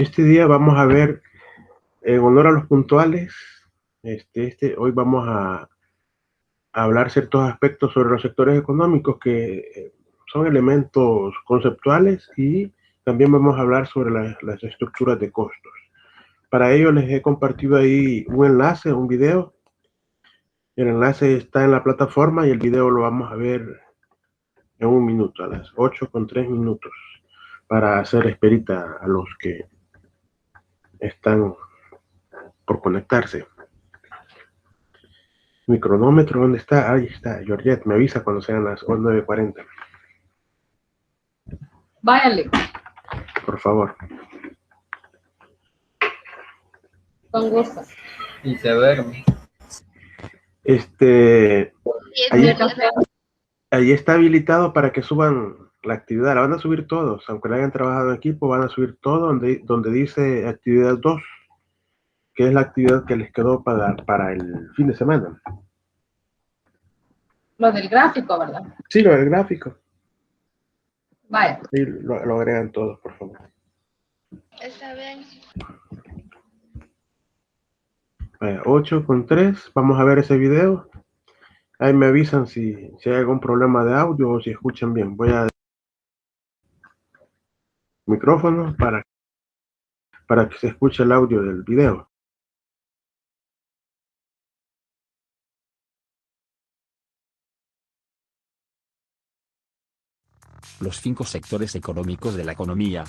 Este día vamos a ver, en honor a los puntuales, hoy vamos a hablar ciertos aspectos sobre los sectores económicos que son elementos conceptuales, y también vamos a hablar sobre las estructuras de costos. Para ello les he compartido ahí un enlace, un video. El enlace está en la plataforma y el video lo vamos a ver en un minuto, a las 8:03, para hacer esperita a los que están por conectarse. Mi cronómetro, ¿dónde está? Ahí está, Georgette, me avisa cuando sean las 9:40. Váyale. Por favor. Con gusto. Y se duerme. Ahí, ahí está habilitado para que suban la actividad. La van a subir todos, aunque la hayan trabajado en equipo, van a subir todo donde dice actividad 2, que es la actividad que les quedó para el fin de semana. Lo del gráfico, ¿verdad? Sí, lo del gráfico. Vaya. Sí, lo agregan todos, por favor. Está bien. 8:03, vamos a ver ese video. Ahí me avisan si hay algún problema de audio o si escuchan bien. Voy a micrófono para que se escuche el audio del video. Los 5 sectores económicos de la economía.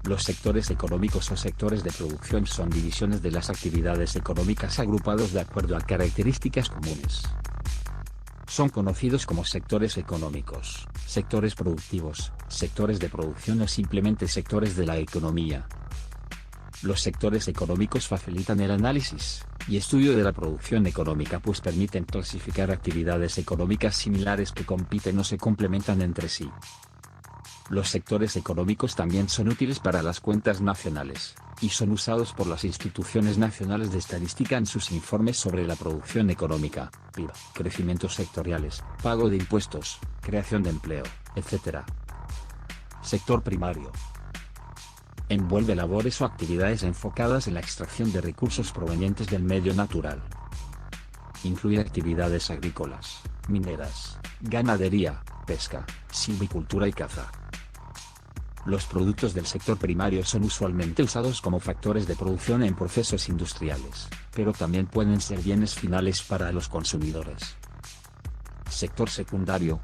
Los sectores económicos o sectores de producción son divisiones de las actividades económicas agrupados de acuerdo a características comunes. Son conocidos como sectores económicos, sectores productivos, sectores de producción o simplemente sectores de la economía. Los sectores económicos facilitan el análisis y estudio de la producción económica, pues permiten clasificar actividades económicas similares que compiten o se complementan entre sí. Los sectores económicos también son útiles para las cuentas nacionales, y son usados por las instituciones nacionales de estadística en sus informes sobre la producción económica, PIB, crecimientos sectoriales, pago de impuestos, creación de empleo, etc. Sector primario. Envuelve labores o actividades enfocadas en la extracción de recursos provenientes del medio natural. Incluye actividades agrícolas, mineras, ganadería, pesca, silvicultura y caza. Los productos del sector primario son usualmente usados como factores de producción en procesos industriales, pero también pueden ser bienes finales para los consumidores. Sector secundario.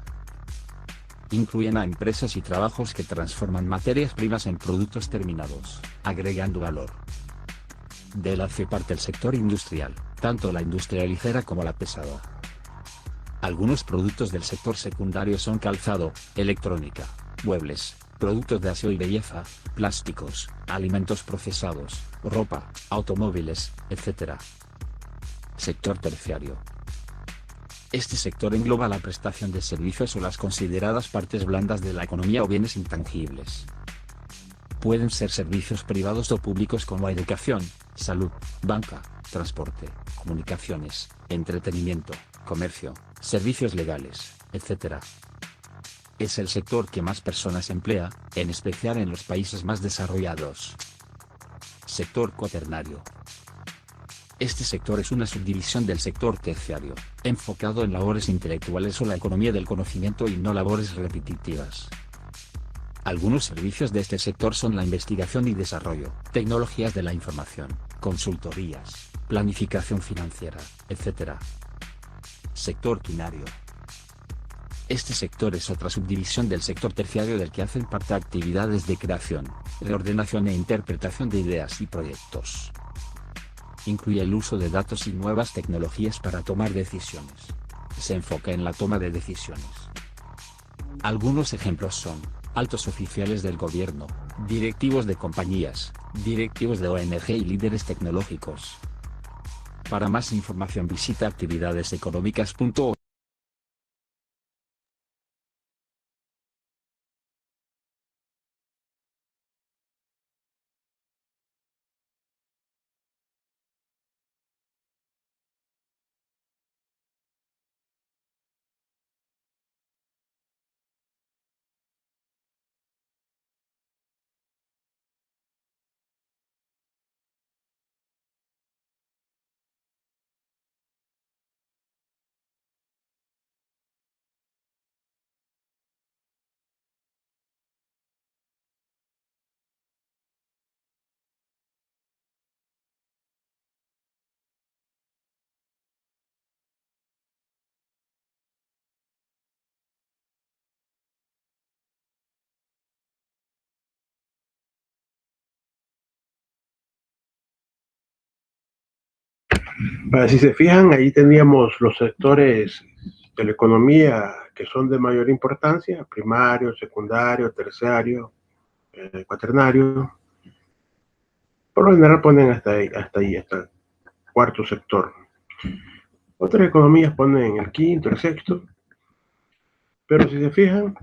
Incluyen a empresas y trabajos que transforman materias primas en productos terminados, agregando valor. De él hace parte el sector industrial, tanto la industria ligera como la pesada. Algunos productos del sector secundario son calzado, electrónica, muebles, productos de aseo y belleza, plásticos, alimentos procesados, ropa, automóviles, etc. Sector terciario. Este sector engloba la prestación de servicios o las consideradas partes blandas de la economía o bienes intangibles. Pueden ser servicios privados o públicos como educación, salud, banca, transporte, comunicaciones, entretenimiento, comercio, servicios legales, etc. Es el sector que más personas emplea, en especial en los países más desarrollados. Sector cuaternario. Este sector es una subdivisión del sector terciario, enfocado en labores intelectuales o la economía del conocimiento y no labores repetitivas. Algunos servicios de este sector son la investigación y desarrollo, tecnologías de la información, consultorías, planificación financiera, etc. Sector quinario. Este sector es otra subdivisión del sector terciario del que hacen parte actividades de creación, reordenación e interpretación de ideas y proyectos. Incluye el uso de datos y nuevas tecnologías para tomar decisiones. Se enfoca en la toma de decisiones. Algunos ejemplos son altos oficiales del gobierno, directivos de compañías, directivos de ONG y líderes tecnológicos. Para más información visita actividadeseconómicas.org. Si se fijan, ahí teníamos los sectores de la economía que son de mayor importancia: primario, secundario, terciario, cuaternario. Por lo general ponen hasta el cuarto sector. Otras economías ponen el quinto, el sexto. Pero si se fijan,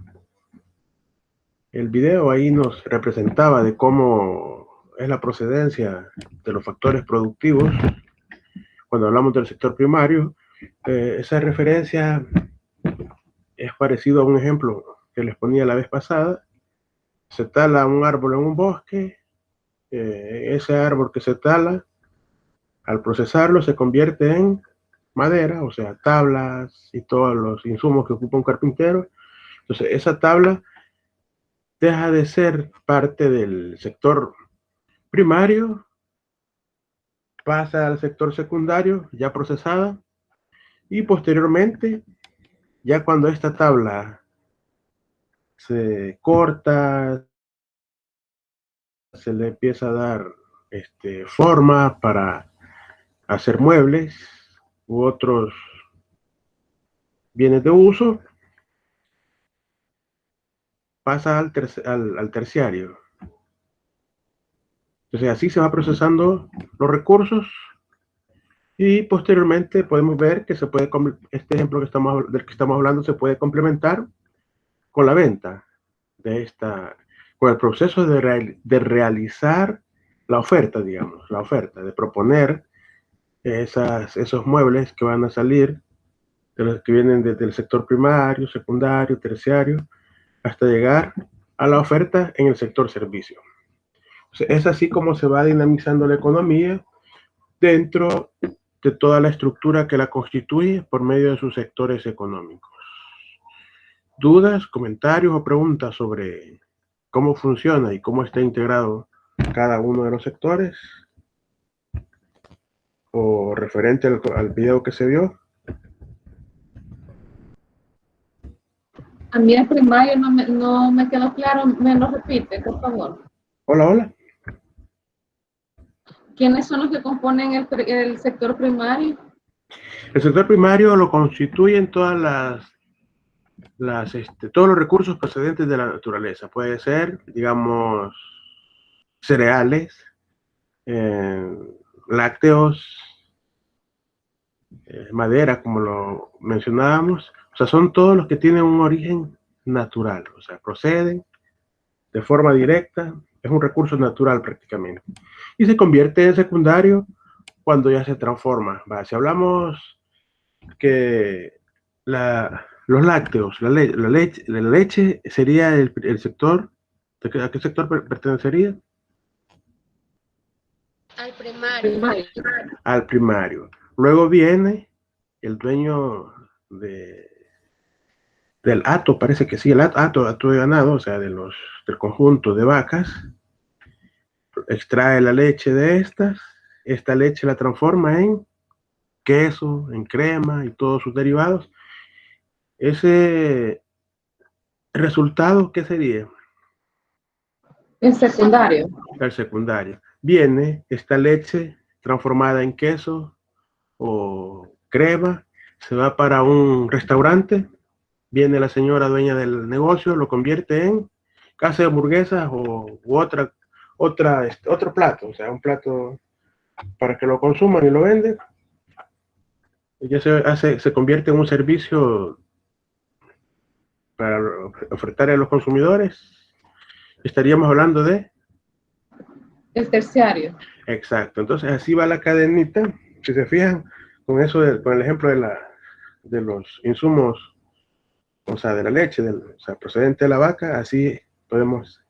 el video ahí nos representaba de cómo es la procedencia de los factores productivos cuando hablamos del sector primario. Esa referencia es parecido a un ejemplo que les ponía la vez pasada. Se tala un árbol en un bosque, ese árbol que se tala, al procesarlo se convierte en madera, o sea, tablas y todos los insumos que ocupa un carpintero. Entonces, esa tabla deja de ser parte del sector primario, pasa al sector secundario, ya procesada, y posteriormente, ya cuando esta tabla se corta, se le empieza a dar forma para hacer muebles u otros bienes de uso, pasa al terciario. Entonces así se va procesando los recursos y posteriormente podemos ver que se puede, este ejemplo del que estamos hablando se puede complementar con la venta de con el proceso de realizar la oferta, digamos, la oferta, de proponer esos muebles que van a salir, de los que vienen desde el sector primario, secundario, terciario, hasta llegar a la oferta en el sector servicio. Es así como se va dinamizando la economía dentro de toda la estructura que la constituye por medio de sus sectores económicos. ¿Dudas, comentarios o preguntas sobre cómo funciona y cómo está integrado cada uno de los sectores? ¿O referente al video que se vio? A mí el primario no me quedó claro. ¿Me lo repite, por favor? Hola, hola. ¿Quiénes son los que componen el sector primario? El sector primario lo constituyen todos los recursos procedentes de la naturaleza. Puede ser, digamos, cereales, lácteos, madera, como lo mencionábamos. O sea, son todos los que tienen un origen natural, o sea, proceden de forma directa, es un recurso natural prácticamente. Y se convierte en secundario cuando ya se transforma. Si hablamos que los lácteos, la leche sería el sector, ¿a qué sector pertenecería? Al primario. Al primario. Luego viene el dueño del hato, parece que sí, el hato de ganado, o sea, del conjunto de vacas, extrae la leche de esta leche la transforma en queso, en crema y todos sus derivados. Ese resultado, ¿qué sería? El secundario. El secundario. Viene esta leche transformada en queso o crema, se va para un restaurante, viene la señora dueña del negocio, lo convierte en casa de hamburguesas u otro plato, o sea, un plato para que lo consuman y lo venden. Ya se convierte en un servicio para ofertar a los consumidores. Estaríamos hablando de El terciario. exacto. Entonces así va la cadenita. Si se fijan con eso, con el ejemplo de los insumos, o sea, de la leche, o sea, procedente de la vaca, así podemos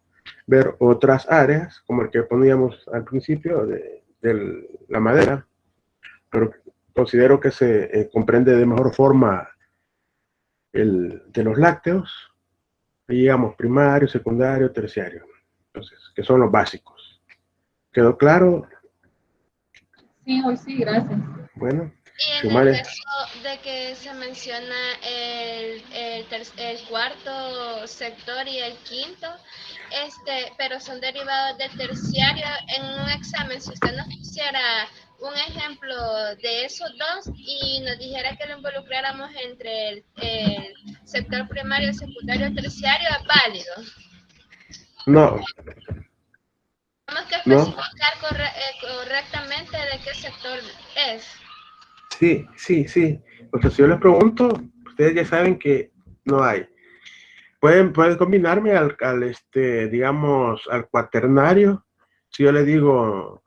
ver otras áreas, como el que poníamos al principio de la madera, pero considero que se comprende de mejor forma de los lácteos, y digamos primario, secundario, terciario, entonces, que son los básicos. ¿Quedó claro? Sí, hoy sí, gracias. Bueno. Y en el caso de que se menciona el cuarto sector y el quinto, pero son derivados del terciario, en un examen, si usted nos quisiera un ejemplo de esos dos y nos dijera que lo involucráramos entre el sector primario, secundario, terciario, es válido. No, Tenemos que no, especificar correctamente de qué sector es. sí, sí, sí. O sea, si yo les pregunto, ustedes ya saben que no hay. Pueden combinarme digamos, al cuaternario. Si yo le digo,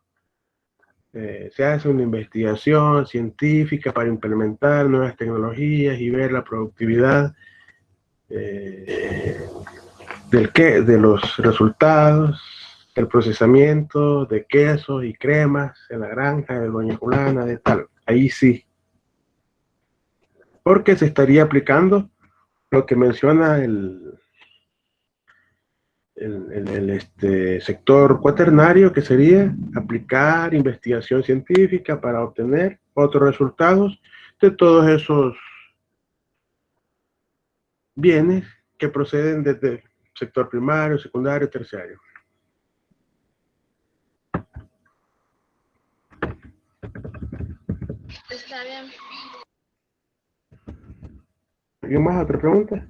se hace una investigación científica para implementar nuevas tecnologías y ver la productividad de los resultados, el procesamiento de quesos y cremas en la granja de Doña Fulana, de tal. Ahí sí. Porque se estaría aplicando lo que menciona el sector cuaternario, que sería aplicar investigación científica para obtener otros resultados de todos esos bienes que proceden desde el sector primario, secundario, terciario. Está bien. ¿Alguien más? ¿Otra pregunta?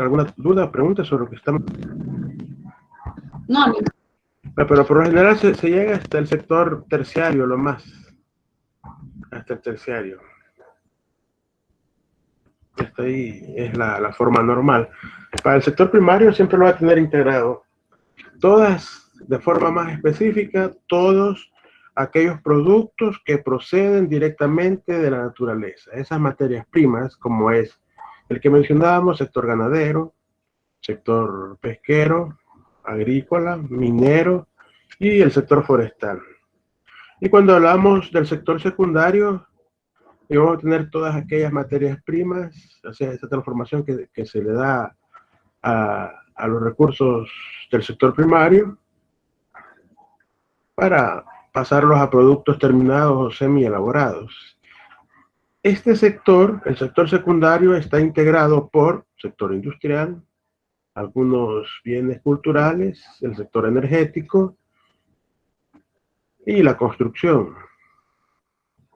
¿Alguna duda o pregunta sobre lo que estamos? No, Pero por lo general se llega hasta el sector terciario, lo más. Hasta el terciario. Hasta ahí es la forma normal. Para el sector primario siempre lo va a tener integrado. Todas, de forma más específica, todos aquellos productos que proceden directamente de la naturaleza. Esas materias primas, como es el que mencionábamos, sector ganadero, sector pesquero, agrícola, minero y el sector forestal. Y cuando hablamos del sector secundario, vamos a tener todas aquellas materias primas, o sea, esa transformación que se le da a los recursos del sector primario para pasarlos a productos terminados o semi-elaborados. Este sector, el sector secundario, está integrado por sector industrial, algunos bienes culturales, el sector energético y la construcción.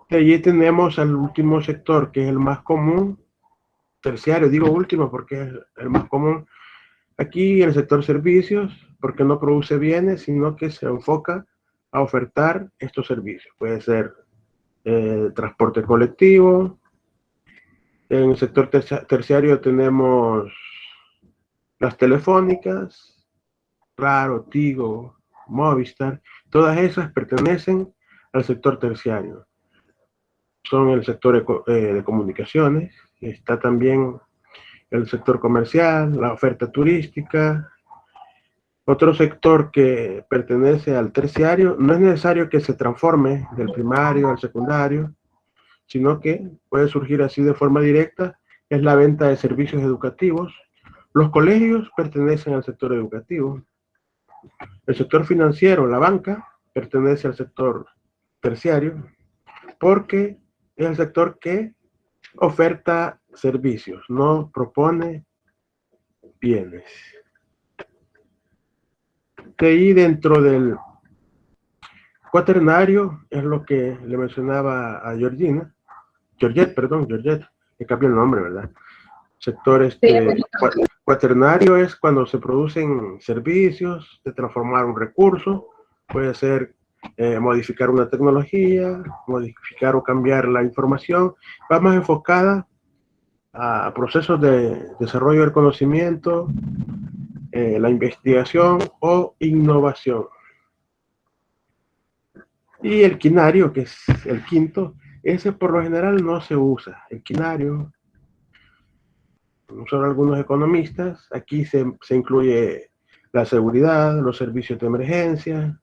De allí tenemos al último sector, que es el más común, terciario, digo último porque es el más común. Aquí el sector servicios, porque no produce bienes, sino que se enfoca a ofertar estos servicios. Puede ser transporte colectivo. En el sector terciario tenemos las telefónicas, Claro, Tigo, Movistar. Todas esas pertenecen al sector terciario. Son el sector de comunicaciones. Está también el sector comercial, la oferta turística. Otro sector que pertenece al terciario, no es necesario que se transforme del primario al secundario, sino que puede surgir así de forma directa, es la venta de servicios educativos. Los colegios pertenecen al sector educativo. El sector financiero, la banca, pertenece al sector terciario, porque es el sector que oferta servicios, no propone bienes. De ahí, dentro del cuaternario, es lo que le mencionaba a Georgette, le cambió el nombre, ¿verdad? Sector cuaternario es cuando se producen servicios de transformar un recurso, puede ser modificar una tecnología, modificar o cambiar la información, va más enfocada a procesos de desarrollo del conocimiento, la investigación o innovación. Y el quinario, que es el quinto, ese por lo general no se usa. El quinario, son algunos economistas, aquí se incluye la seguridad, los servicios de emergencia.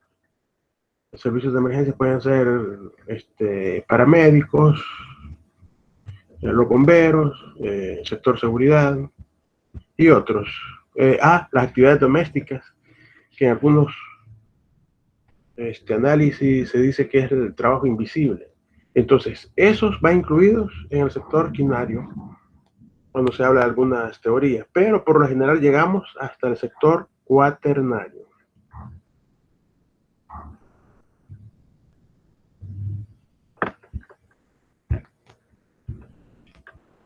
Los servicios de emergencia pueden ser paramédicos, los bomberos, sector seguridad y otros. Las actividades domésticas, que en algunos análisis se dice que es el trabajo invisible. Entonces, esos van incluidos en el sector quinario cuando se habla de algunas teorías, pero por lo general llegamos hasta el sector cuaternario.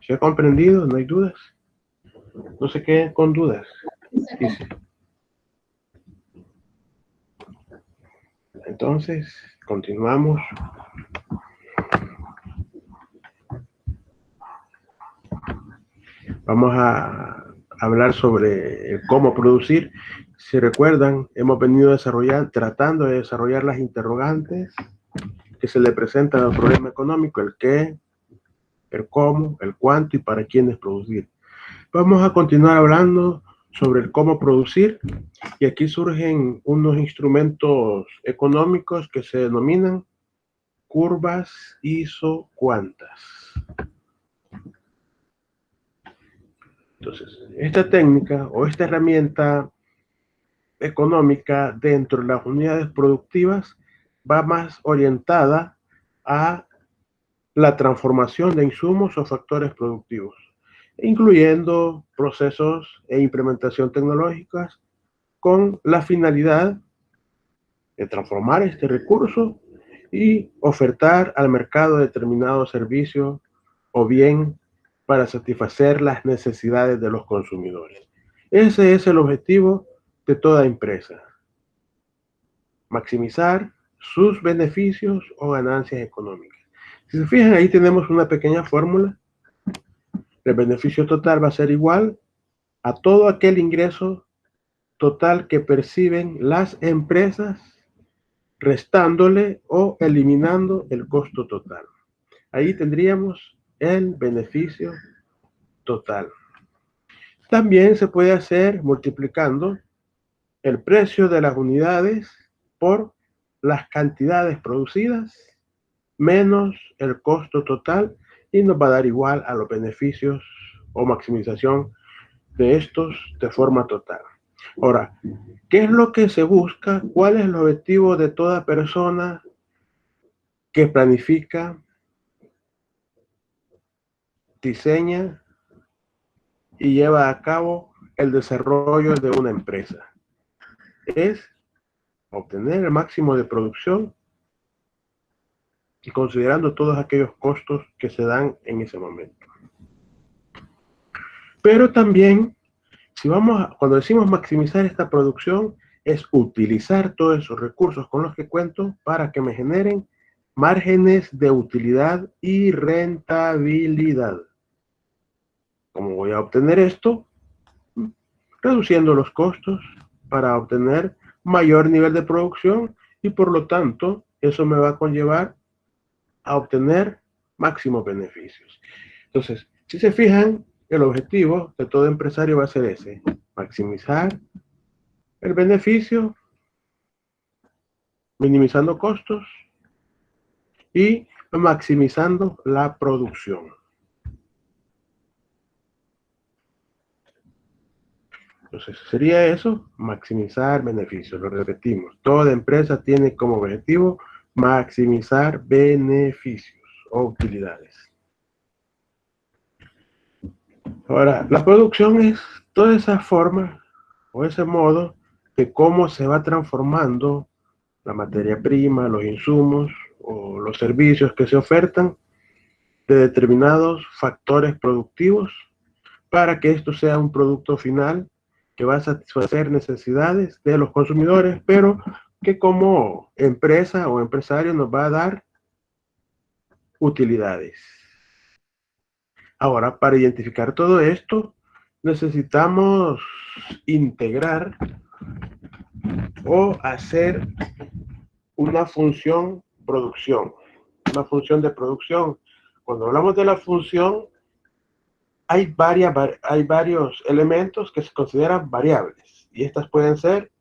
¿Se ha comprendido? ¿No hay dudas? No se queden con dudas. Sí. Entonces, continuamos. Vamos a hablar sobre cómo producir. Si recuerdan, hemos venido tratando de desarrollar las interrogantes que se le presentan al problema económico: el qué, el cómo, el cuánto y para quiénes producir. Vamos a continuar hablando sobre el cómo producir, y aquí surgen unos instrumentos económicos que se denominan curvas isocuantas. Entonces, esta técnica o esta herramienta económica dentro de las unidades productivas va más orientada a la transformación de insumos o factores productivos, incluyendo procesos e implementación tecnológicas con la finalidad de transformar este recurso y ofertar al mercado determinado servicio o bien para satisfacer las necesidades de los consumidores. Ese es el objetivo de toda empresa: maximizar sus beneficios o ganancias económicas. Si se fijan, ahí tenemos una pequeña fórmula. El beneficio total va a ser igual a todo aquel ingreso total que perciben las empresas, restándole o eliminando el costo total. Ahí tendríamos el beneficio total. También se puede hacer multiplicando el precio de las unidades por las cantidades producidas menos el costo total, y nos va a dar igual a los beneficios o maximización de estos de forma total. Ahora, ¿qué es lo que se busca? ¿Cuál es el objetivo de toda persona que planifica, diseña y lleva a cabo el desarrollo de una empresa? Es obtener el máximo de producción y considerando todos aquellos costos que se dan en ese momento. Pero también, cuando decimos maximizar esta producción, es utilizar todos esos recursos con los que cuento para que me generen márgenes de utilidad y rentabilidad. ¿Cómo voy a obtener esto? Reduciendo los costos para obtener mayor nivel de producción, y por lo tanto eso me va a conllevar a obtener máximos beneficios. Entonces, si se fijan, el objetivo de todo empresario va a ser ese: maximizar el beneficio, minimizando costos y maximizando la producción. Entonces, sería eso: maximizar beneficios. Lo repetimos, toda empresa tiene como objetivo maximizar beneficios o utilidades. Ahora, la producción es toda esa forma o ese modo de cómo se va transformando la materia prima, los insumos o los servicios que se ofertan de determinados factores productivos para que esto sea un producto final que va a satisfacer necesidades de los consumidores, pero que como empresa o empresario nos va a dar utilidades. Ahora, para identificar todo esto, necesitamos integrar o hacer una función producción. Una función de producción. Cuando hablamos de la función, hay varios elementos que se consideran variables, y estas pueden ser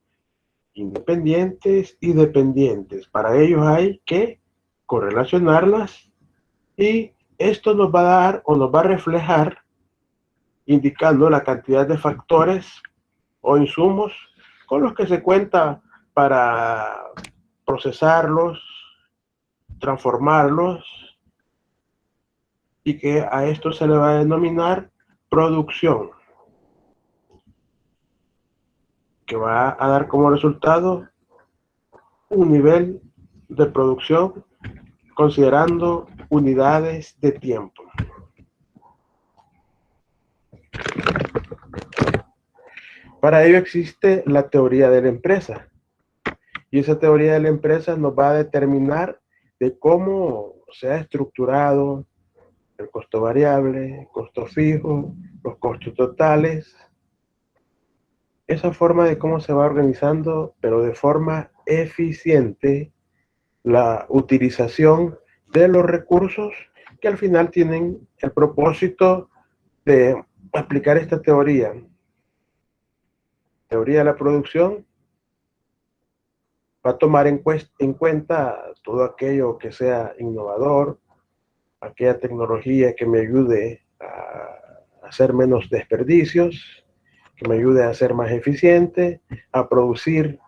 independientes y dependientes. Para ello hay que correlacionarlas, y esto nos va a dar o nos va a reflejar indicando la cantidad de factores o insumos con los que se cuenta para procesarlos, transformarlos, y que a esto se le va a denominar producción, que va a dar como resultado un nivel de producción considerando unidades de tiempo. Para ello existe la teoría de la empresa, y esa teoría de la empresa nos va a determinar de cómo se ha estructurado el costo variable, el costo fijo, los costos totales, esa forma de cómo se va organizando, pero de forma eficiente, la utilización de los recursos que al final tienen el propósito de aplicar esta teoría de la producción. Va a tomar en cuenta todo aquello que sea innovador, aquella tecnología que me ayude a hacer menos desperdicios, que me ayude a ser más eficiente, a producir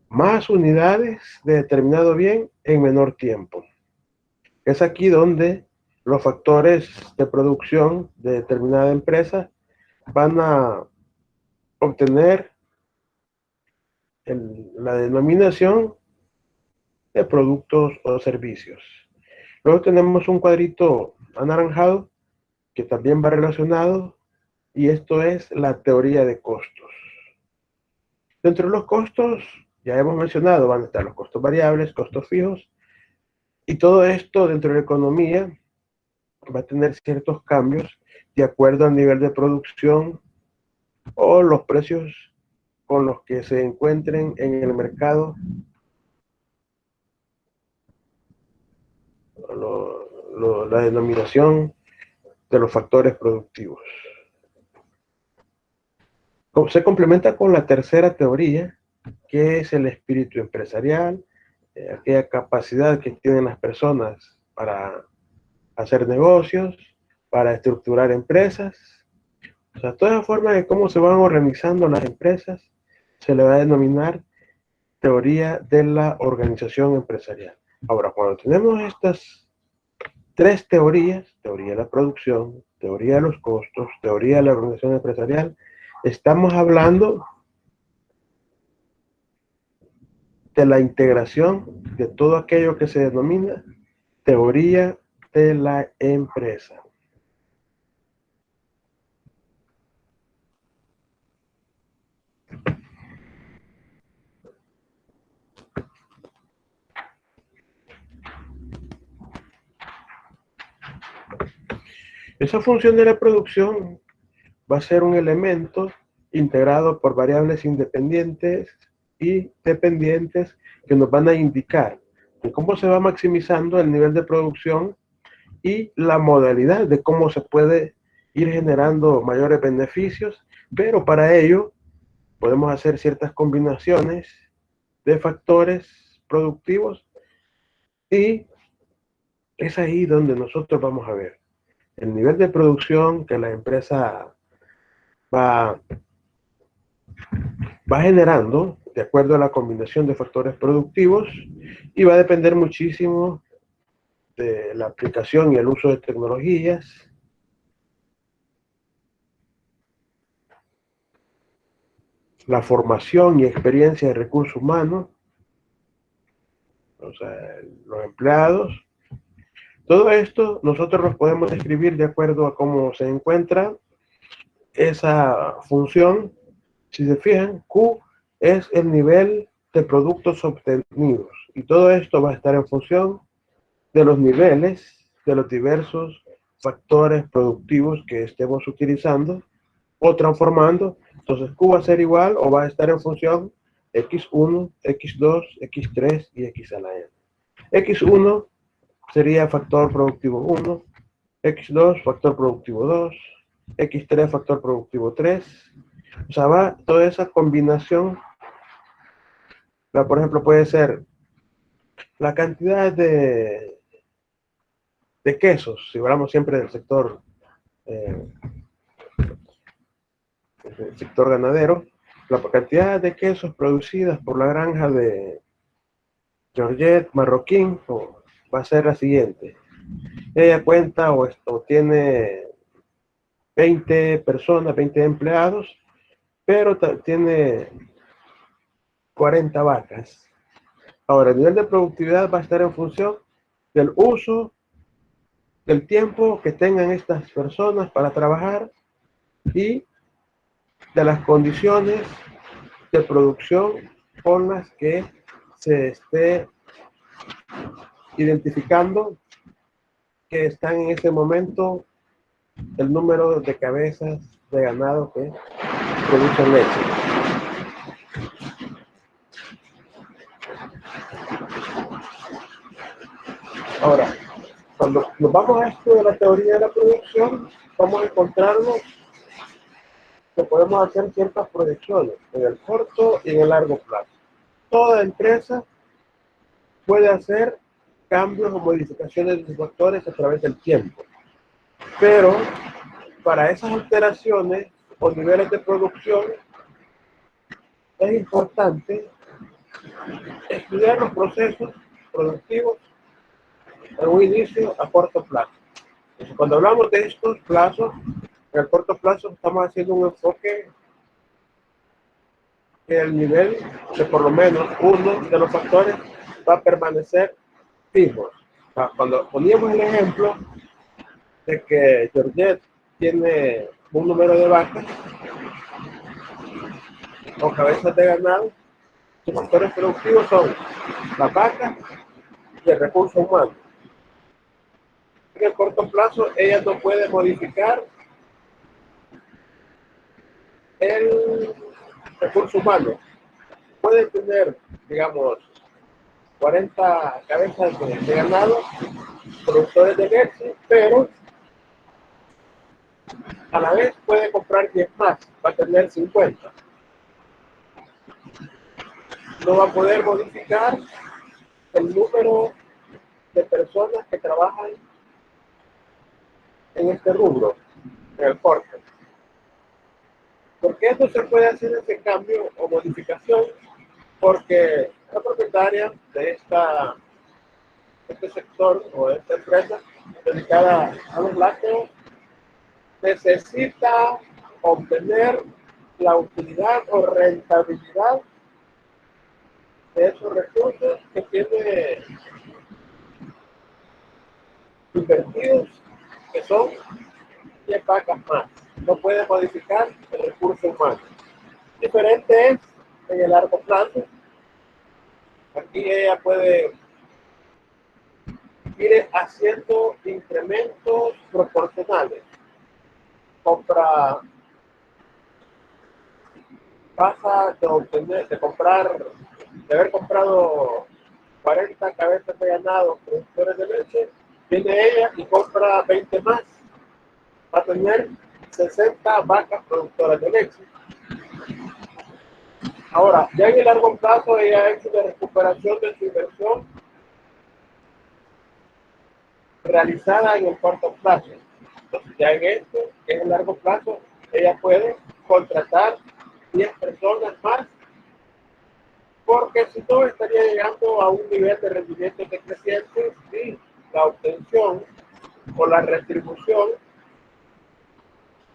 más unidades de determinado bien en menor tiempo. Es aquí donde los factores de producción de determinada empresa van a obtener la denominación de productos o servicios. Luego tenemos un cuadrito anaranjado que también va relacionado, y esto es la teoría de costos. Dentro de los costos, ya hemos mencionado, van a estar los costos variables, costos fijos, y todo esto dentro de la economía va a tener ciertos cambios de acuerdo al nivel de producción o los precios con los que se encuentren en el mercado la denominación de los factores productivos. Se complementa con la tercera teoría, que es el espíritu empresarial, aquella capacidad que tienen las personas para hacer negocios, para estructurar empresas. O sea, toda forma de cómo se van organizando las empresas se le va a denominar teoría de la organización empresarial. Ahora, cuando tenemos estas tres teorías, teoría de la producción, teoría de los costos, teoría de la organización empresarial, estamos hablando de la integración de todo aquello que se denomina teoría de la empresa. Esa función de la producción va a ser un elemento integrado por variables independientes y dependientes que nos van a indicar cómo se va maximizando el nivel de producción y la modalidad de cómo se puede ir generando mayores beneficios, pero para ello podemos hacer ciertas combinaciones de factores productivos, y es ahí donde nosotros vamos a ver el nivel de producción que la empresa va generando de acuerdo a la combinación de factores productivos, y va a depender muchísimo de la aplicación y el uso de tecnologías, la formación y experiencia de recursos humanos, o sea, los empleados. Todo esto nosotros los podemos describir de acuerdo a cómo se encuentra esa función. Si se fijan, Q es el nivel de productos obtenidos, y todo esto va a estar en función de los niveles de los diversos factores productivos que estemos utilizando o transformando. Entonces Q va a ser igual o va a estar en función X1, X2, X3 y X a la N. X1 sería factor productivo 1, X2 factor productivo 2, X3 factor productivo 3. O sea, va toda esa combinación. Por ejemplo, puede ser la cantidad de quesos, si hablamos siempre del sector ganadero, la cantidad de quesos producidas por la granja de Georgette Marroquín va a ser la siguiente. Ella cuenta o tiene 20 personas, 20 empleados, pero tiene 40 vacas. Ahora, el nivel de productividad va a estar en función del uso, del tiempo que tengan estas personas para trabajar y de las condiciones de producción con las que se esté identificando que están en ese momento el número de cabezas de ganado que producen leche. Ahora, cuando nos vamos a esto de la teoría de la producción, vamos a encontrarnos que podemos hacer ciertas proyecciones en el corto y en el largo plazo. Toda empresa puede hacer cambios o modificaciones de sus factores a través del tiempo, pero para esas alteraciones o niveles de producción es importante estudiar los procesos productivos en un inicio a corto plazo. Entonces, cuando hablamos de estos plazos, en el corto plazo estamos haciendo un enfoque que el nivel de por lo menos uno de los factores va a permanecer fijo. Cuando poníamos el ejemplo de que Georgette tiene un número de vacas o cabezas de ganado, sus factores productivos son las vacas y el recurso humano. En el corto plazo, ella no puede modificar el recurso humano. Puede tener, digamos, 40 cabezas de ganado, productores de leche, pero a la vez puede comprar 10 más, va a tener 50. No va a poder modificar el número de personas que trabajan en este rubro, en el corte. ¿Por qué no se puede hacer ese cambio o modificación? Porque la propietaria de este sector o de esta empresa dedicada a los lácteos necesita obtener la utilidad o rentabilidad de esos recursos que tiene invertidos, que son 10 vacas más. No puede modificar el recurso humano. Diferente es en el largo plazo. Aquí ella puede ir haciendo incrementos proporcionales. Pasa de haber comprado 40 cabezas de ganado productores de leche, viene ella y compra 20 más. Va a tener 60 vacas productoras de leche. Ahora, ya en el largo plazo ella ha hecho una recuperación de su inversión realizada en el corto plazo. Entonces, ya en esto, que es el largo plazo, ella puede contratar 10 personas más, porque si no estaría llegando a un nivel de rendimiento decreciente y la obtención o la retribución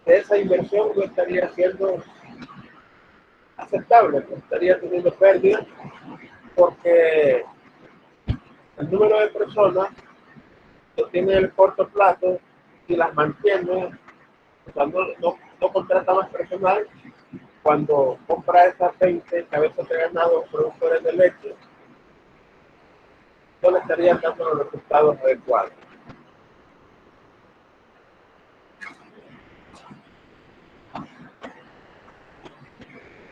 de esa inversión no estaría siendo aceptable, no estaría teniendo pérdidas, porque el número de personas que tiene el corto plazo y las mantiene, o sea, no contrata más personal. Cuando compra esas 20 cabezas de ganado productores de leche, no le estarían dando los resultados adecuados.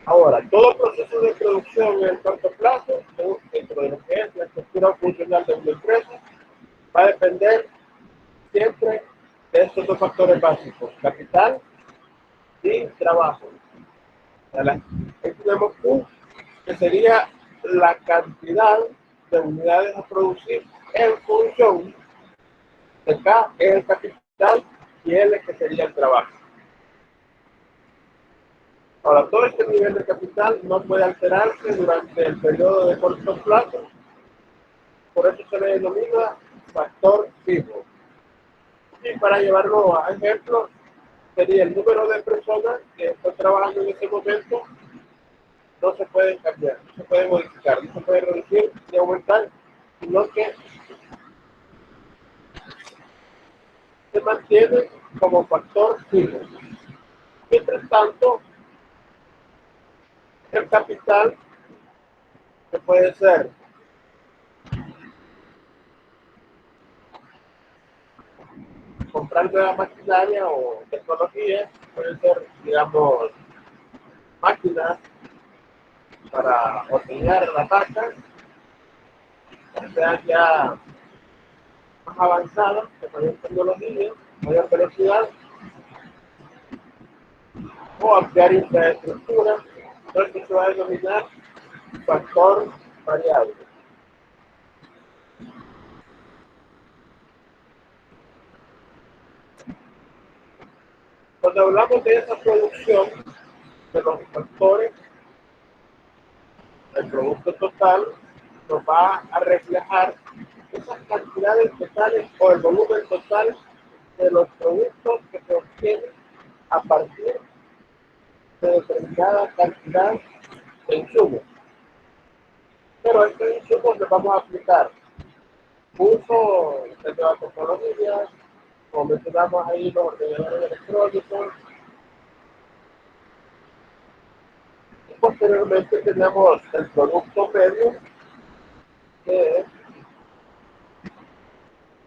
Ahora, todo proceso de producción en el corto plazo, dentro de lo que es la estructura funcional de una empresa, va a depender siempre de estos dos factores básicos: capital y trabajo. Tenemos Q, que sería la cantidad de unidades a producir en función de K, que es el capital, y L, que sería el trabajo. Ahora, todo este nivel de capital no puede alterarse durante el periodo de corto plazo, por eso se le denomina factor fijo. Y para llevarlo a ejemplo, sería el número de personas que están trabajando en ese momento, no se pueden cambiar, no se pueden modificar, no se puede reducir ni aumentar, sino que se mantiene como factor fijo. Mientras tanto, el capital, que puede ser comprar nueva maquinaria o tecnología, puede ser, digamos, máquinas para ordeñar la vaca, que sean ya más avanzadas, de mayor tecnología, mayor velocidad, o ampliar infraestructura. Entonces se va a denominar factor variable. Cuando hablamos de esa producción, de los factores, el producto total nos va a reflejar esas cantidades totales o el volumen total de los productos que se obtienen a partir de determinada cantidad de insumos. Pero a estos insumos les vamos a aplicar uso de nuevas tecnologías, como mencionamos ahí, los ordenadores electrónicos. Y posteriormente tenemos el producto medio, que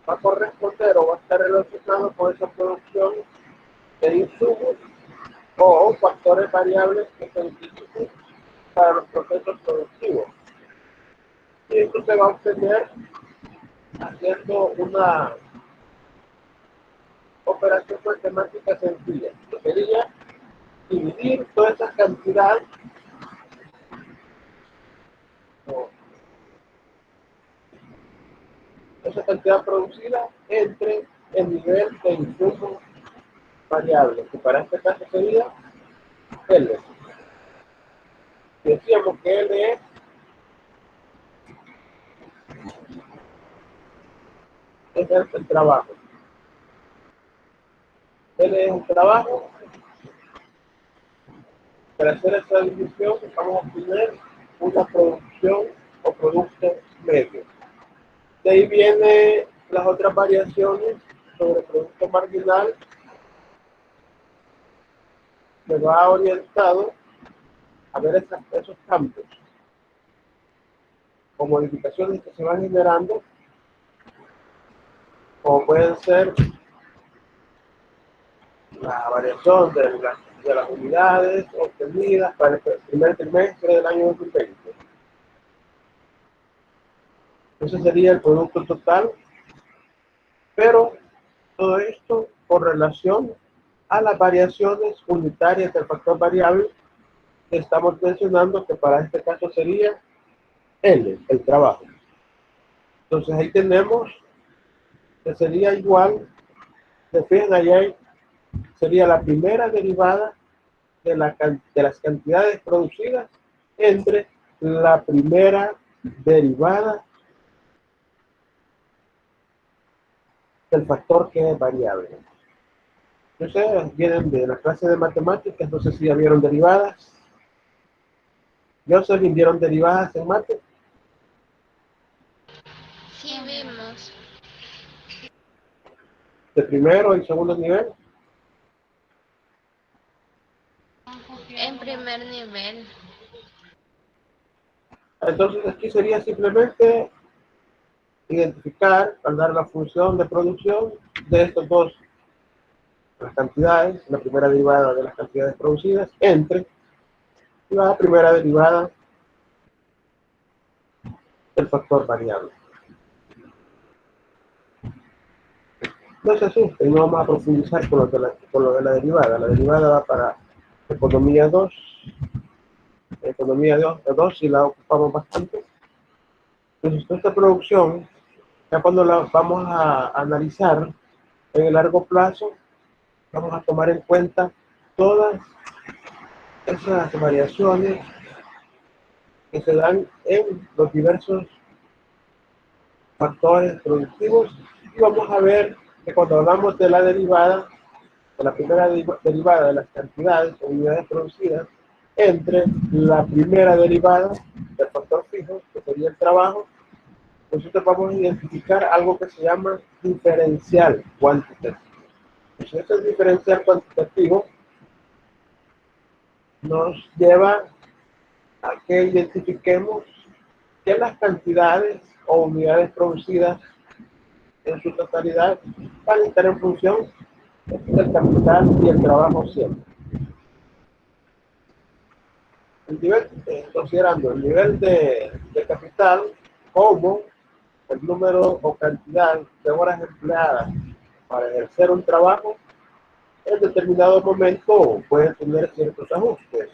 va a corresponder o va a estar relacionado con esa producción de insumos o factores variables que se utilizan para los procesos productivos. Y esto se va a obtener haciendo una operación matemática sencilla, que sería dividir toda esa cantidad o esa cantidad producida entre el nivel de insumo variable, que para este caso sería L. Decíamos que L es el trabajo. L es el trabajo. Para hacer esa división vamos a obtener una producción o producto medio. De ahí vienen las otras variaciones sobre el producto marginal, que va orientado a ver esos cambios o modificaciones que se van generando, como pueden ser la variación de las unidades obtenidas para el primer trimestre del año 2020. Ese sería el producto total, pero todo esto con relación a las variaciones unitarias del factor variable que estamos mencionando, que para este caso sería L, el trabajo. Entonces ahí tenemos que sería igual, se fijan allá, sería la primera derivada de las cantidades producidas entre la primera derivada del factor que es variable. Ustedes vienen de la clase de matemáticas, no sé si ya vieron derivadas. ¿Ya se vieron derivadas en mate? Sí, vimos. ¿De primero y segundo nivel? En primer nivel. Entonces aquí sería simplemente identificar, al dar la función de producción de estos dos, las cantidades, la primera derivada de las cantidades producidas entre la primera derivada del factor variable. No se asusten, no vamos a profundizar con lo de la derivada. La derivada va para economía 2. Economía 2 y la ocupamos bastante. Entonces, esta producción, ya cuando la vamos a analizar en el largo plazo, vamos a tomar en cuenta todas esas variaciones que se dan en los diversos factores productivos, y vamos a ver que cuando hablamos de la derivada, de la primera derivada de las cantidades o unidades producidas, entre la primera derivada del factor fijo, que sería el trabajo, nosotros vamos a identificar algo que se llama diferencial cuantitativo. Entonces, este diferencial cuantitativo nos lleva a que identifiquemos que las cantidades o unidades producidas en su totalidad van a estar en función del capital y el trabajo siempre. El nivel, considerando el nivel de capital como el número o cantidad de horas empleadas para ejercer un trabajo, en determinado momento puede tener ciertos ajustes.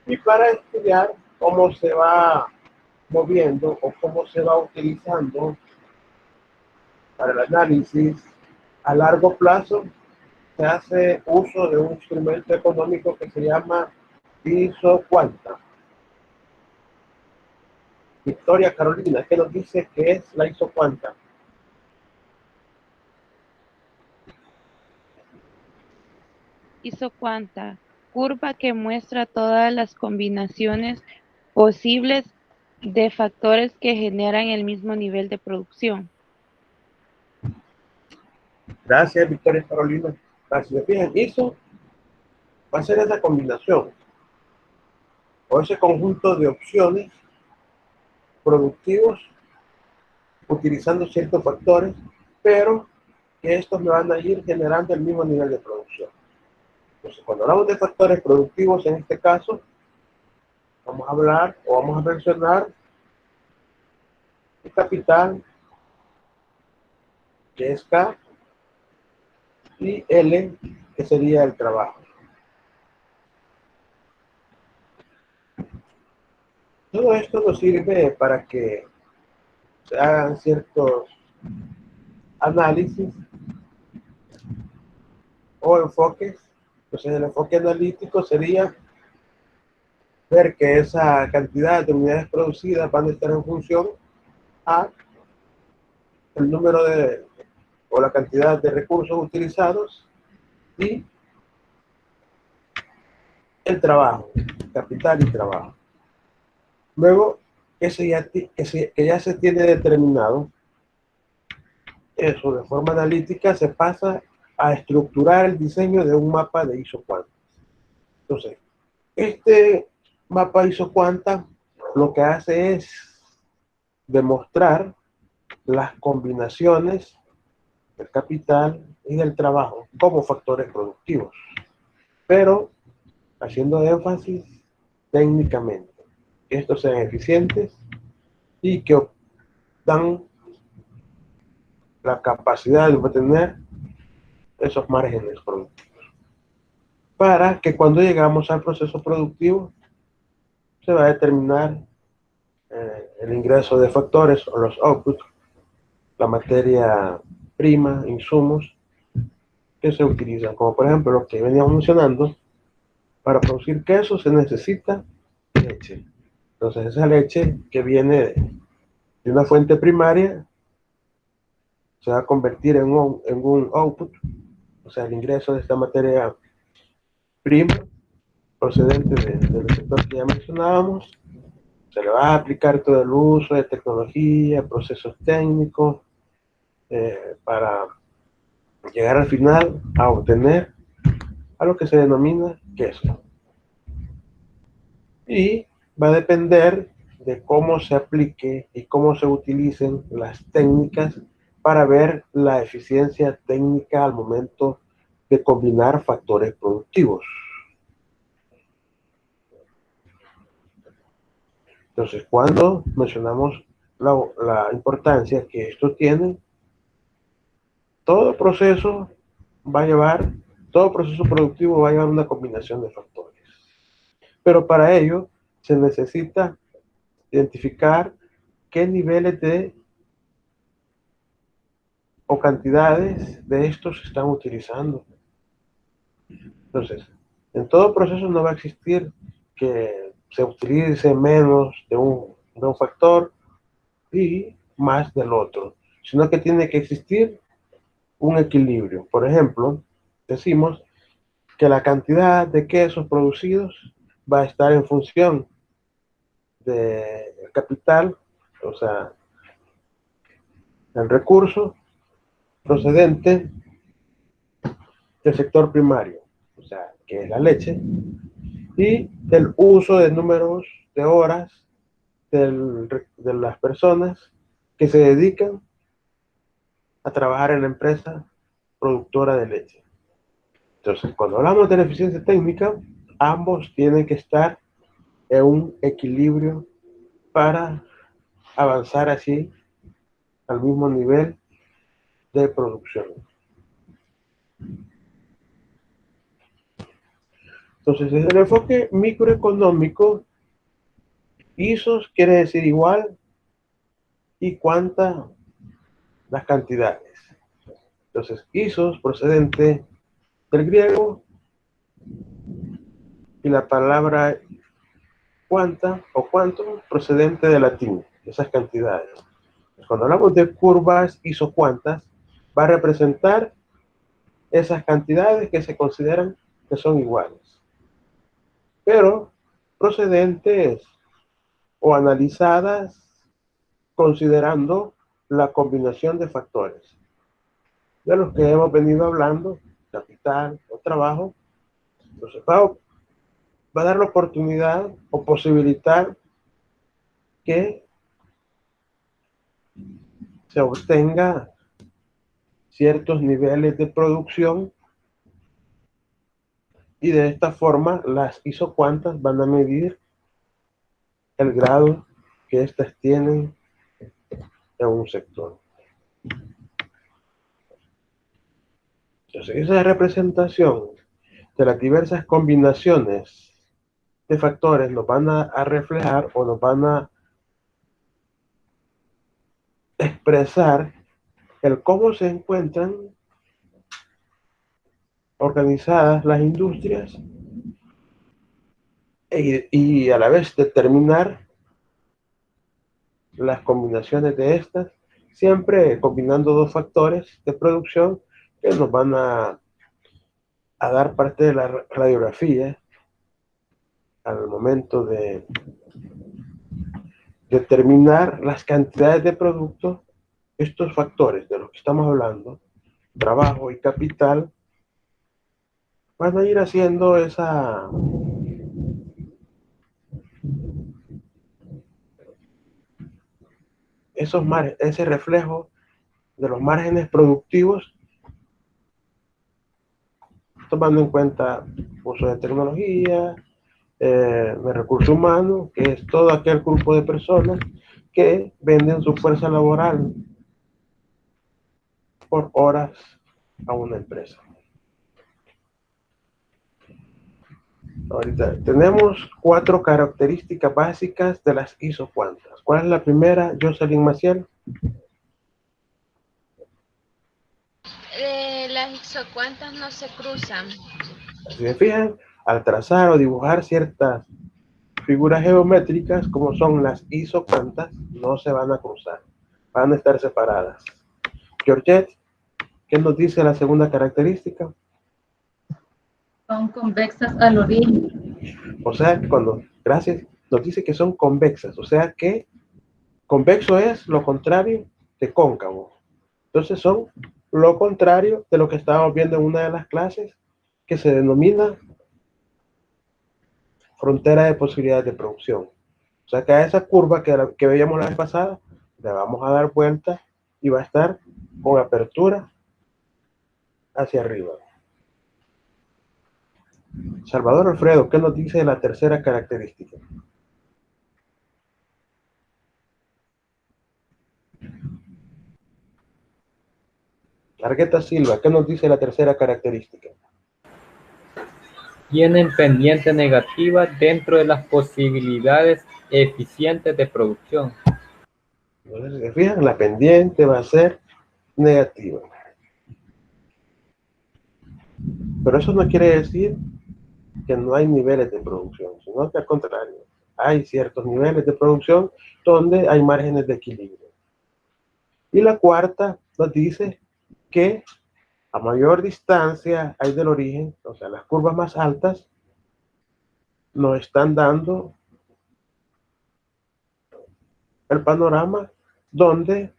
Y para estudiar cómo se va moviendo o cómo se va utilizando para el análisis a largo plazo, se hace uso de un instrumento económico que se llama isocuanta. Victoria Carolina, ¿qué nos dice que es la isocuanta? Isocuanta, curva que muestra todas las combinaciones posibles de factores que generan el mismo nivel de producción. Gracias, Victoria Carolina. Si se fijan, ISO va a ser esa combinación o ese conjunto de opciones productivos utilizando ciertos factores, pero que estos me van a ir generando el mismo nivel de producción. Entonces, cuando hablamos de factores productivos, en este caso, vamos a hablar o vamos a mencionar el capital, que es K, y L, que sería el trabajo. Todo esto nos sirve para que se hagan ciertos análisis o enfoques. Entonces, el enfoque analítico sería ver que esa cantidad de unidades producidas van a estar en función a el número de o la cantidad de recursos utilizados y el trabajo, capital y trabajo. Luego, que ya se tiene determinado, eso de forma analítica se pasa a estructurar el diseño de un mapa de isocuanta. Entonces, este mapa isocuanta lo que hace es demostrar las combinaciones del capital y del trabajo como factores productivos, pero haciendo énfasis técnicamente, que estos sean eficientes y que dan la capacidad de obtener esos márgenes productivos, para que cuando llegamos al proceso productivo se va a determinar el ingreso de factores o los outputs, la materia prima, insumos que se utilizan, como por ejemplo lo que veníamos mencionando. Para producir queso se necesita leche. Entonces esa leche que viene de una fuente primaria se va a convertir en un output, o sea, el ingreso de esta materia prima procedente del sector que ya mencionábamos. Se le va a aplicar todo el uso de tecnología, procesos técnicos, para llegar al final a obtener a lo que se denomina queso. Y va a depender de cómo se aplique y cómo se utilicen las técnicas para ver la eficiencia técnica al momento de combinar factores productivos. Entonces, cuando mencionamos la importancia que esto tiene, todo proceso productivo va a llevar una combinación de factores. Pero para ello se necesita identificar qué niveles o cantidades de estos se están utilizando. Entonces, en todo proceso no va a existir que se utilice menos de un factor y más del otro, sino que tiene que existir un equilibrio. Por ejemplo, decimos que la cantidad de quesos producidos va a estar en función del capital, o sea, el recurso procedente del sector primario, o sea, que es la leche, y del uso de números de horas de las personas que se dedican a trabajar en la empresa productora de leche. Entonces, cuando hablamos de la eficiencia técnica, ambos tienen que estar en un equilibrio para avanzar así al mismo nivel de producción. Entonces, desde el enfoque microeconómico, ISOs quiere decir igual y cuánta las cantidades. Entonces, ISOs procedente del griego y la palabra cuánta o cuánto procedente del latín, esas cantidades. Cuando hablamos de curvas isocuantas, va a representar esas cantidades que se consideran que son iguales, pero procedentes o analizadas considerando la combinación de factores de los que hemos venido hablando, capital o trabajo. Entonces va a dar la oportunidad o posibilitar que se obtenga ciertos niveles de producción, y de esta forma las isocuantas van a medir el grado que éstas tienen en un sector. Entonces, esa representación de las diversas combinaciones de factores nos van a reflejar o nos van a expresar el cómo se encuentran organizadas las industrias y a la vez determinar las combinaciones de estas, siempre combinando dos factores de producción que nos van a dar parte de la radiografía al momento de determinar las cantidades de productos. Estos factores de los que estamos hablando, trabajo y capital, van a ir haciendo ese reflejo de los márgenes productivos, tomando en cuenta uso de tecnología, de recursos humanos, que es todo aquel grupo de personas que venden su fuerza laboral por horas a una empresa. Ahorita tenemos 4 características básicas de las isocuantas. ¿Cuál es la primera, Jocelyn Maciel? Las isocuantas no se cruzan. Si se fijan, al trazar o dibujar ciertas figuras geométricas, como son las isocuantas, no se van a cruzar, van a estar separadas. Georgette, ¿qué nos dice la segunda característica? Son convexas al origen. O sea, gracias, nos dice que son convexas, o sea que convexo es lo contrario de cóncavo. Entonces son lo contrario de lo que estábamos viendo en una de las clases, que se denomina frontera de posibilidades de producción. O sea que a esa curva que veíamos la vez pasada, le vamos a dar vuelta y va a estar con apertura hacia arriba. Salvador Alfredo, ¿qué nos dice de la tercera característica? Argueta Silva, ¿qué nos dice la tercera característica? Tienen pendiente negativa dentro de las posibilidades eficientes de producción. Entonces, si se fijan, la pendiente va a ser negativa. Pero eso no quiere decir que no hay niveles de producción, sino que al contrario, hay ciertos niveles de producción donde hay márgenes de equilibrio. Y la cuarta nos dice que a mayor distancia hay del origen, o sea, las curvas más altas nos están dando el panorama donde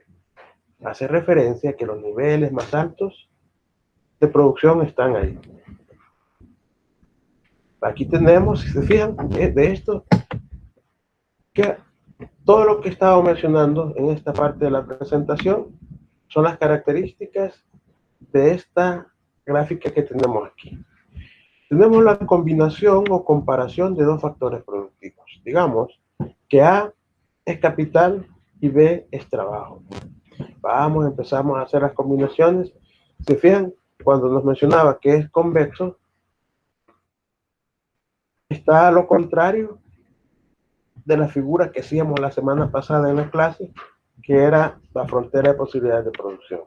hace referencia a que los niveles más altos de producción están ahí. Aquí tenemos, si se fijan, de esto, que todo lo que estaba mencionando en esta parte de la presentación son las características de esta gráfica que tenemos aquí. Tenemos la combinación o comparación de dos factores productivos. Digamos que A es capital y B es trabajo. Empezamos a hacer las combinaciones. ¿Se fijan? Cuando nos mencionaba que es convexo, está a lo contrario de la figura que hacíamos la semana pasada en la clase, que era la frontera de posibilidades de producción.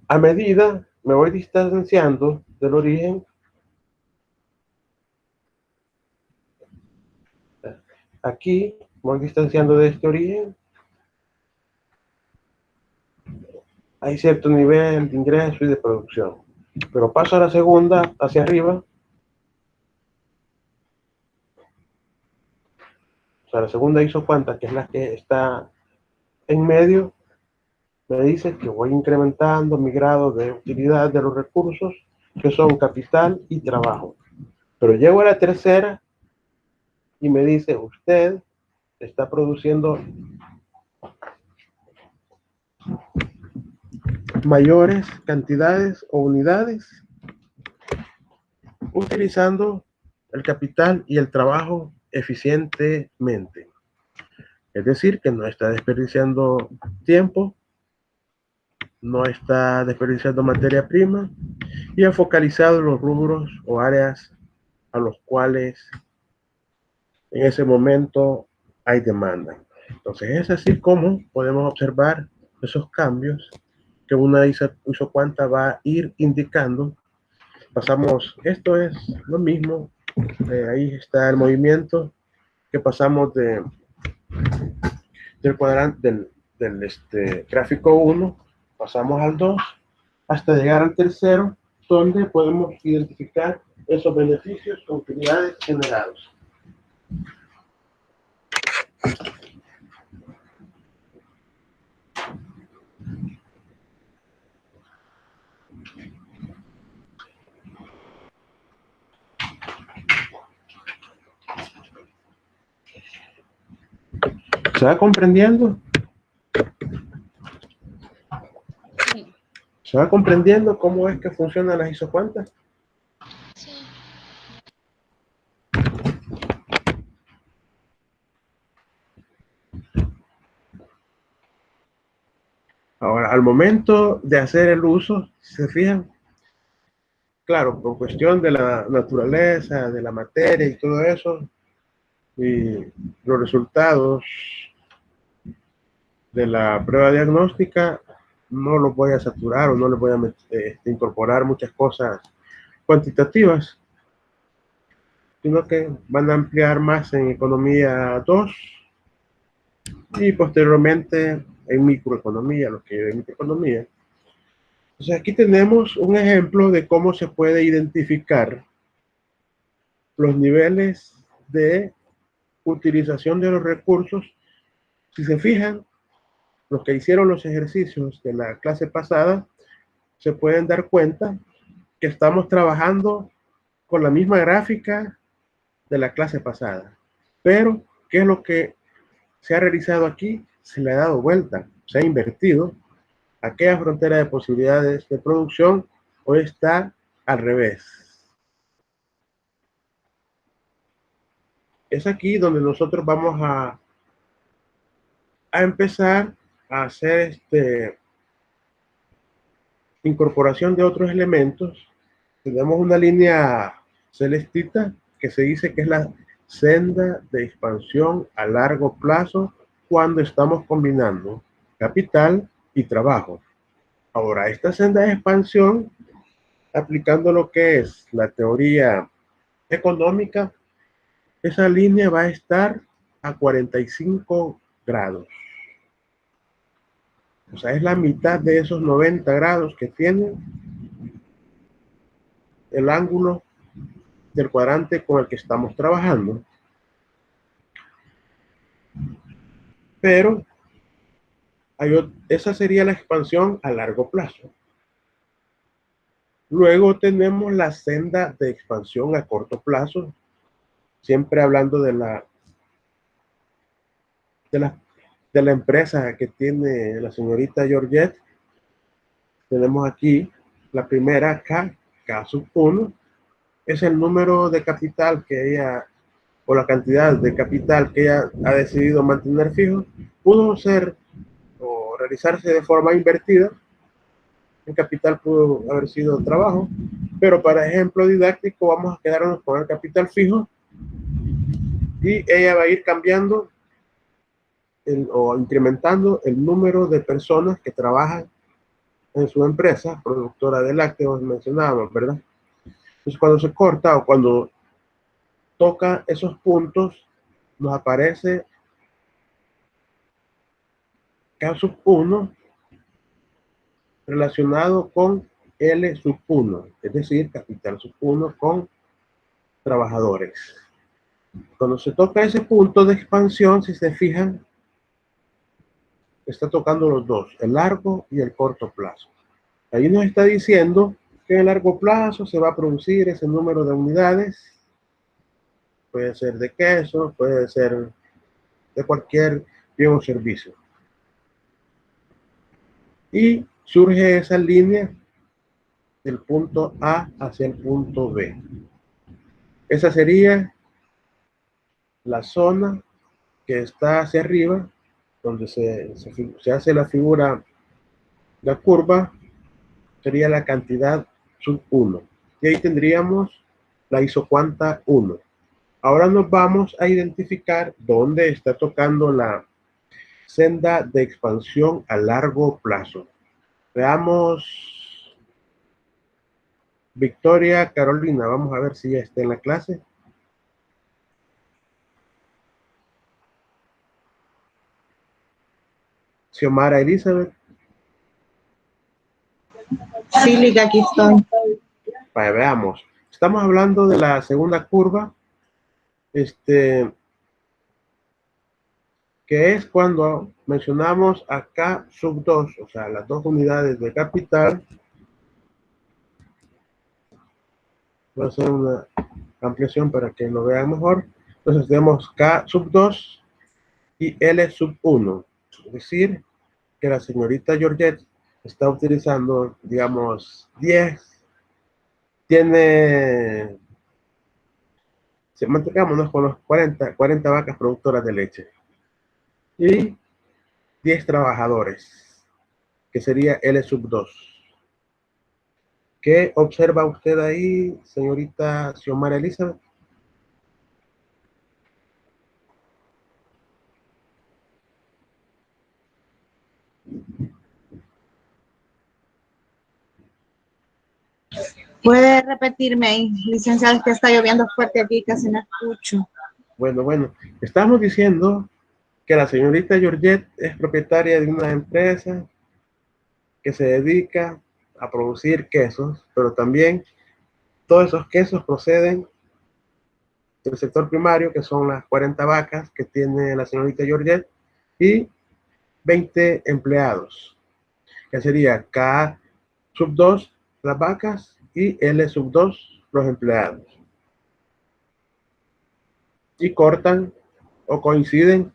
A medida me voy distanciando del origen, aquí me voy distanciando de este origen, hay cierto nivel de ingreso y de producción. Pero paso a la segunda, hacia arriba. O sea, la segunda isocuanta, que es la que está en medio, me dice que voy incrementando mi grado de utilidad de los recursos, que son capital y trabajo. Pero llego a la tercera y me dice, usted está produciendo mayores cantidades o unidades utilizando el capital y el trabajo eficientemente. Es decir, que no está desperdiciando tiempo, no está desperdiciando materia prima y ha focalizado los rubros o áreas a los cuales en ese momento hay demanda. Entonces es así como podemos observar esos cambios que una isocuanta va a ir indicando. Pasamos, esto es lo mismo, ahí está el movimiento que pasamos del cuadrante del gráfico 1, pasamos al 2 hasta llegar al tercero, donde podemos identificar esos beneficios o utilidades generados. ¿Se va comprendiendo? Sí. ¿Se va comprendiendo cómo es que funcionan las isocuantas? Sí. Ahora, al momento de hacer el uso, ¿se fijan? Claro, por cuestión de la naturaleza, de la materia y todo eso, y los resultados de la prueba diagnóstica, no los voy a saturar o no les voy a incorporar muchas cosas cuantitativas, sino que van a ampliar más en economía 2 y posteriormente en microeconomía, los que en microeconomía. Entonces aquí tenemos un ejemplo de cómo se puede identificar los niveles de utilización de los recursos. Si se fijan, los que hicieron los ejercicios de la clase pasada se pueden dar cuenta que estamos trabajando con la misma gráfica de la clase pasada. Pero, ¿qué es lo que se ha realizado aquí? Se le ha dado vuelta, se ha invertido. Aquella frontera de posibilidades de producción hoy está al revés. Es aquí donde nosotros vamos a empezar a hacer incorporación de otros elementos. Tenemos una línea celestita que se dice que es la senda de expansión a largo plazo cuando estamos combinando capital y trabajo. Ahora, esta senda de expansión, aplicando lo que es la teoría económica, esa línea va a estar a 45 grados. O sea, es la mitad de esos 90 grados que tiene el ángulo del cuadrante con el que estamos trabajando. Pero esa sería la expansión a largo plazo. Luego tenemos la senda de expansión a corto plazo, siempre hablando de la empresa que tiene la señorita Georgette. Tenemos aquí la primera K sub 1, es el número de capital que ella, o la cantidad de capital que ella ha decidido mantener fijo. Pudo ser o realizarse de forma invertida. El capital pudo haber sido trabajo, pero para ejemplo didáctico vamos a quedarnos con el capital fijo y ella va a ir cambiando o incrementando el número de personas que trabajan en su empresa productora de lácteos, mencionábamos, ¿verdad? Entonces cuando se corta o cuando toca esos puntos, nos aparece K sub 1 relacionado con L sub 1, es decir, capital sub 1 con trabajadores. Cuando se toca ese punto de expansión, si se fijan, está tocando los dos, el largo y el corto plazo. Ahí nos está diciendo que en el largo plazo se va a producir ese número de unidades. Puede ser de queso, puede ser de cualquier bien o servicio. Y surge esa línea del punto A hacia el punto B. Esa sería la zona que está hacia arriba, donde se hace la figura, la curva, sería la cantidad sub 1. Y ahí tendríamos la isocuanta 1. Ahora nos vamos a identificar dónde está tocando la senda de expansión a largo plazo. Veamos Victoria Carolina, vamos a ver si ya está en la clase. Xiomara Elizabeth. Sí, Liga, aquí estoy. Vale, veamos. Estamos hablando de la segunda curva, que es cuando mencionamos acá sub 2, o sea, las dos unidades de capital. Voy a hacer una ampliación para que lo vean mejor. Entonces tenemos K sub 2 y L sub 1. Es decir, que la señorita Georgette está utilizando, digamos, 10. Tiene, mantengámonos con los 40 vacas productoras de leche. Y 10 trabajadores, que sería L sub 2. ¿Qué observa usted ahí, señorita Xiomara Elizabeth? ¿Puede repetirme ahí, licenciado, que está lloviendo fuerte aquí, casi no escucho? Bueno, estamos diciendo que la señorita Georgette es propietaria de una empresa que se dedica a producir quesos, pero también todos esos quesos proceden del sector primario, que son las 40 vacas que tiene la señorita Georgette, y 20 empleados, que sería K sub 2 las vacas y L sub 2 los empleados. Y cortan o coinciden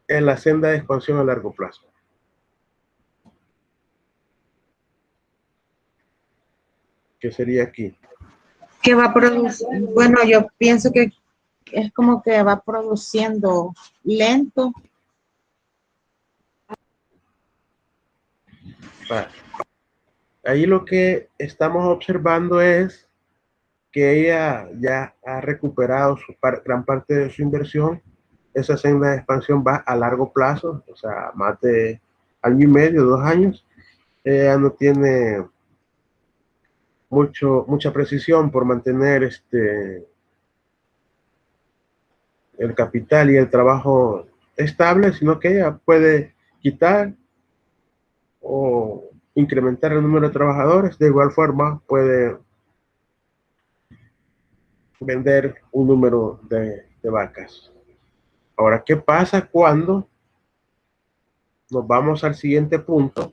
en la senda de expansión a largo plazo. ¿Qué sería aquí? Que va a producir, bueno, yo pienso que es como que va produciendo lento. Vale. Ahí lo que estamos observando es que ella ya ha recuperado gran parte de su inversión. Esa senda de expansión va a largo plazo, o sea, más de año y medio, 2 años. Ella no tiene mucha precisión por mantener el capital y el trabajo estable, sino que ella puede quitar o incrementar el número de trabajadores, de igual forma puede vender un número de vacas. Ahora, ¿qué pasa cuando nos vamos al siguiente punto,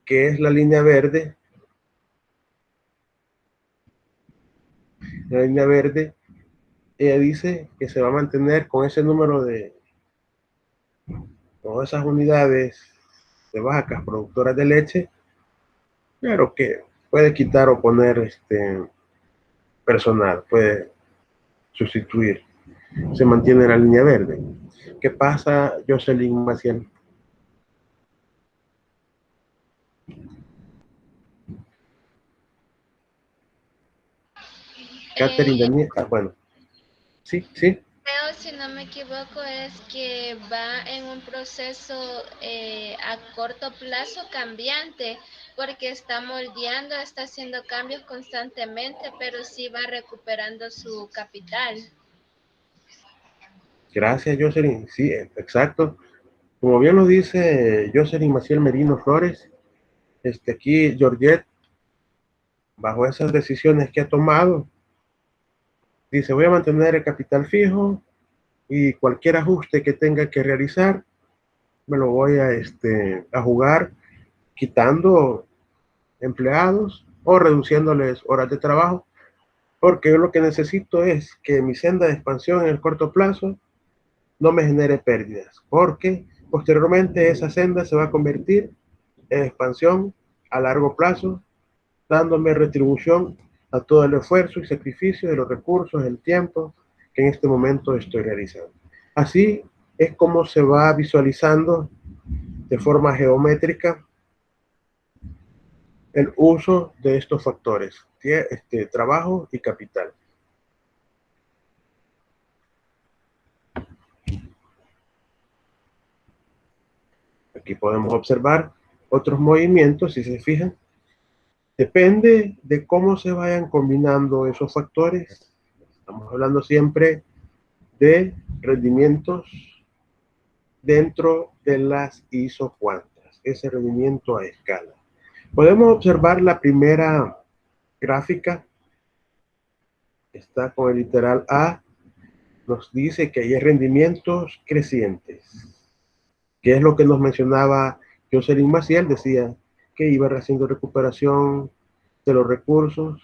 que es la línea verde? La línea verde, ella dice que se va a mantener con ese número de, con esas unidades de vacas productoras de leche, pero que puede quitar o poner personal, puede sustituir. Se mantiene la línea verde. ¿Qué pasa, Jocelyn Maciel? Catherine Daniel, bueno, sí. Creo, si no me equivoco, es que va en un proceso a corto plazo cambiante, porque está moldeando, está haciendo cambios constantemente, pero sí va recuperando su capital. Gracias, Jocelyn. Sí, exacto. Como bien lo dice Jocelyn Maciel Merino Flores, aquí Georgette, bajo esas decisiones que ha tomado, dice, voy a mantener el capital fijo y cualquier ajuste que tenga que realizar, me lo voy a jugar quitando empleados o reduciéndoles horas de trabajo, porque yo lo que necesito es que mi senda de expansión en el corto plazo no me genere pérdidas, porque posteriormente esa senda se va a convertir en expansión a largo plazo, dándome retribución a todo el esfuerzo y sacrificio de los recursos, el tiempo que en este momento estoy realizando. Así es como se va visualizando de forma geométrica el uso de estos factores, trabajo y capital. Aquí podemos observar otros movimientos, si se fijan. Depende de cómo se vayan combinando esos factores. Estamos hablando siempre de rendimientos dentro de las isocuantas, ese rendimiento a escala. Podemos observar la primera gráfica, está con el literal A, nos dice que hay rendimientos crecientes, que es lo que nos mencionaba Jocelyn Maciel, decía que iba haciendo recuperación de los recursos,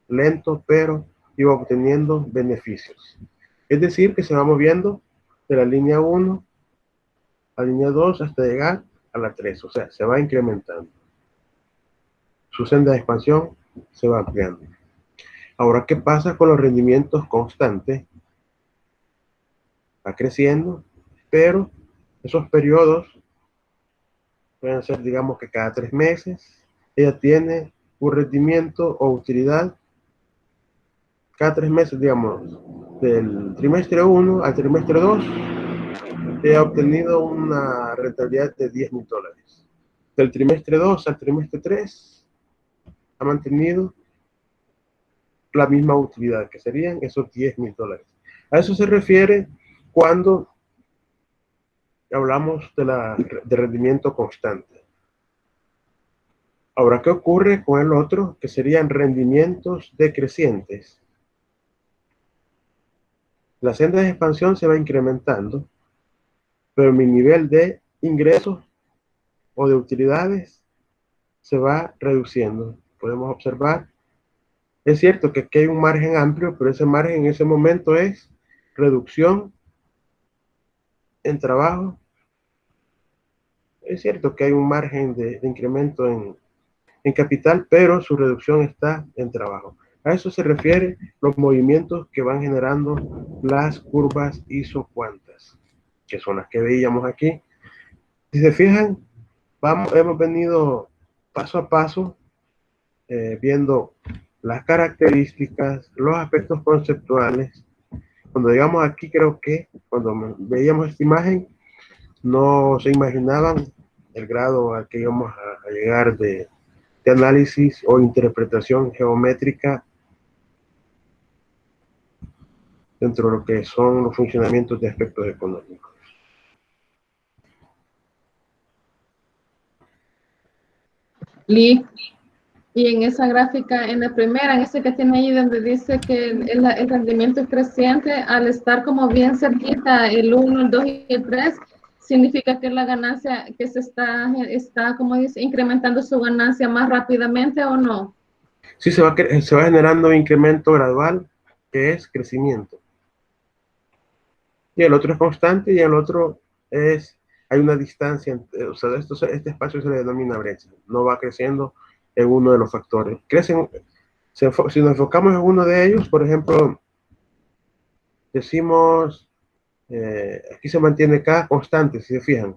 lento, pero iba obteniendo beneficios. Es decir, que se va moviendo de la línea 1 a la línea 2 hasta llegar a la 3, o sea, se va incrementando. Su senda de expansión se va ampliando. Ahora, ¿qué pasa con los rendimientos constantes? Va creciendo, pero esos periodos pueden ser, digamos que cada 3 meses, ella tiene un rendimiento o utilidad cada 3 meses, digamos, del trimestre 1 al trimestre 2, ella ha obtenido una rentabilidad de $10,000. Del trimestre 2 al trimestre 3, ha mantenido la misma utilidad, que serían esos $10,000. A eso se refiere cuando hablamos de rendimiento constante. Ahora, ¿qué ocurre con el otro? Que serían rendimientos decrecientes. La senda de expansión se va incrementando, pero mi nivel de ingresos o de utilidades se va reduciendo. Podemos observar, es cierto que aquí hay un margen amplio, pero ese margen en ese momento es reducción en trabajo. Es cierto que hay un margen de incremento en capital, pero su reducción está en trabajo. A eso se refiere los movimientos que van generando las curvas isocuantas, que son las que veíamos aquí. Si se fijan, hemos venido paso a paso viendo las características, los aspectos conceptuales. Cuando llegamos aquí, creo que cuando veíamos esta imagen, no se imaginaban el grado al que íbamos a llegar de análisis o interpretación geométrica dentro de lo que son los funcionamientos de aspectos económicos. LIC. Y en esa gráfica, en la primera, en ese que tiene ahí donde dice que el rendimiento es creciente, al estar como bien cerquita el 1, el 2 y el 3, significa que la ganancia que se está como dice, incrementando su ganancia más rápidamente o no. Sí, se va generando un incremento gradual, que es crecimiento. Y el otro es constante y el otro hay una distancia, o sea, este espacio se le denomina brecha, no va creciendo en uno de los factores. Si nos enfocamos en uno de ellos, por ejemplo, decimos, aquí se mantiene K constante, si se fijan.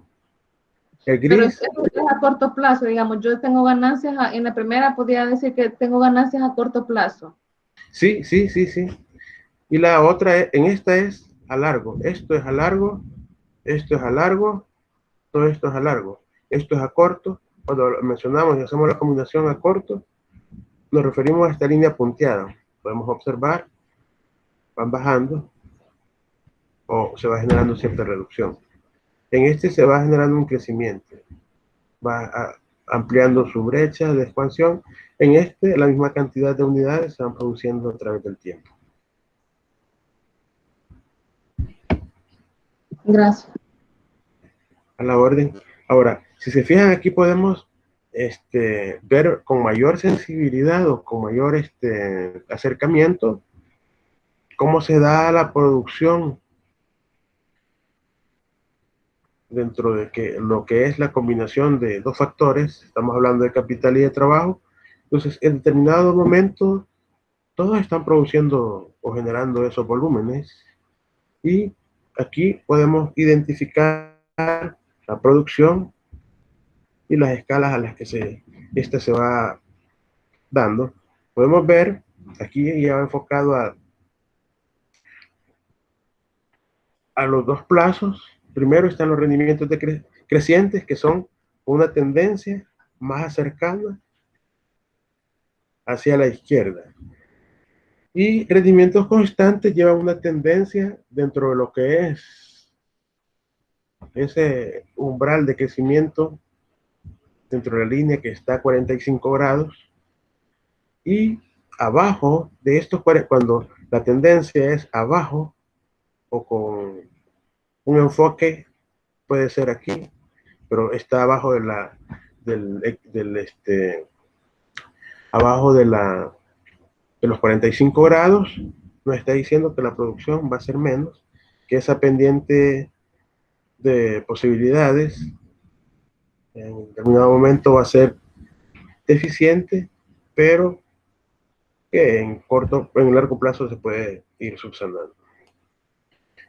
El Pero gris. eso es a corto plazo, digamos, yo tengo ganancias, en la primera podría decir que tengo ganancias a corto plazo. Sí. Y la otra, en esta es a largo. Esto es a largo, esto es a largo, todo esto es a largo. Esto es a corto. Cuando mencionamos y hacemos la combinación a corto, nos referimos a esta línea punteada. Podemos observar, van bajando o se va generando cierta reducción. En este se va generando un crecimiento, va ampliando su brecha de expansión. En este, la misma cantidad de unidades se van produciendo a través del tiempo. Gracias. A la orden. Ahora, si se fijan aquí podemos ver con mayor sensibilidad o con mayor acercamiento cómo se da la producción dentro de lo que es la combinación de dos factores. Estamos hablando de capital y de trabajo. Entonces, en determinado momento, todos están produciendo o generando esos volúmenes. Y aquí podemos identificar la producción y las escalas a las que se va dando. Podemos ver, aquí ya enfocado a los dos plazos. Primero están los rendimientos crecientes, que son una tendencia más cercana hacia la izquierda. Y rendimientos constantes llevan una tendencia dentro de lo que es ese umbral de crecimiento dentro de la línea que está a 45 grados. Y abajo de estos, cuando la tendencia es abajo o con un enfoque, puede ser aquí, pero está abajo abajo de los 45 grados, nos está diciendo que la producción va a ser menos, que esa pendiente de posibilidades en determinado momento va a ser deficiente, pero que en largo plazo se puede ir subsanando.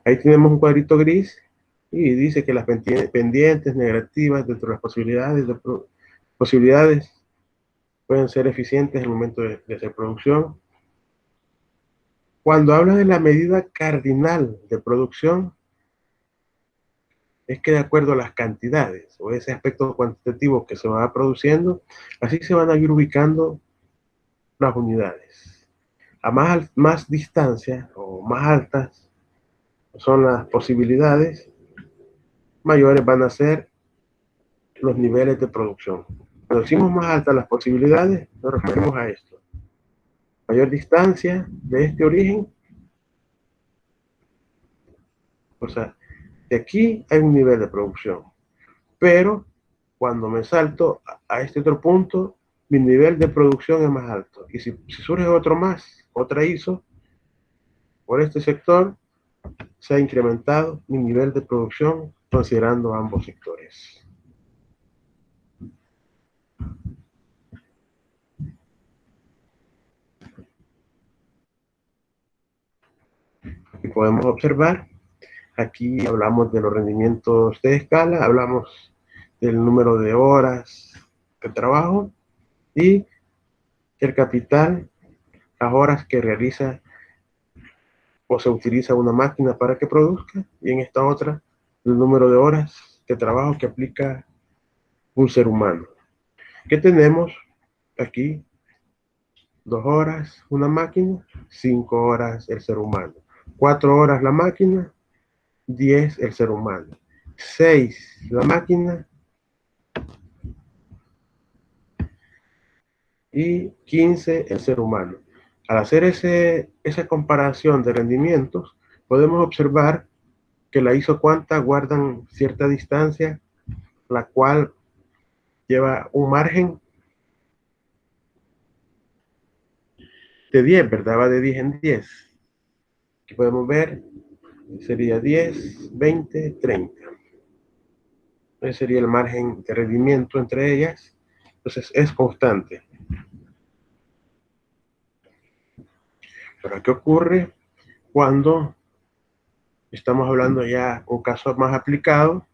Ahí tenemos un cuadrito gris y dice que las pendientes negativas dentro de las posibilidades pueden ser eficientes en el momento de hacer producción. Cuando habla de la medida cardinal de producción, es que de acuerdo a las cantidades o ese aspecto cuantitativo que se va produciendo, así se van a ir ubicando las unidades. A más distancia o más altas son las posibilidades, mayores van a ser los niveles de producción. Cuando decimos más altas las posibilidades, nos referimos a esto. Mayor distancia de este origen, o sea, de aquí hay un nivel de producción. Pero cuando me salto a este otro punto, mi nivel de producción es más alto. Y si surge otra ISO, por este sector, se ha incrementado mi nivel de producción considerando ambos sectores. Y podemos observar, aquí hablamos de los rendimientos de escala, hablamos del número de horas de trabajo y el capital, las horas que realiza o se utiliza una máquina para que produzca, y en esta otra, el número de horas de trabajo que aplica un ser humano. ¿Qué tenemos aquí? 2 horas una máquina, 5 horas el ser humano. 4 horas la máquina, 10 el ser humano. 6 la máquina, y 15 el ser humano. Al hacer esa comparación de rendimientos, podemos observar que la isocuanta guardan cierta distancia, la cual lleva un margen de 10, ¿verdad? Va de 10 en 10. Aquí podemos ver, sería 10, 20, 30. Ese sería el margen de rendimiento entre ellas. Entonces es constante. Pero ¿qué ocurre cuando estamos hablando ya un caso más aplicado?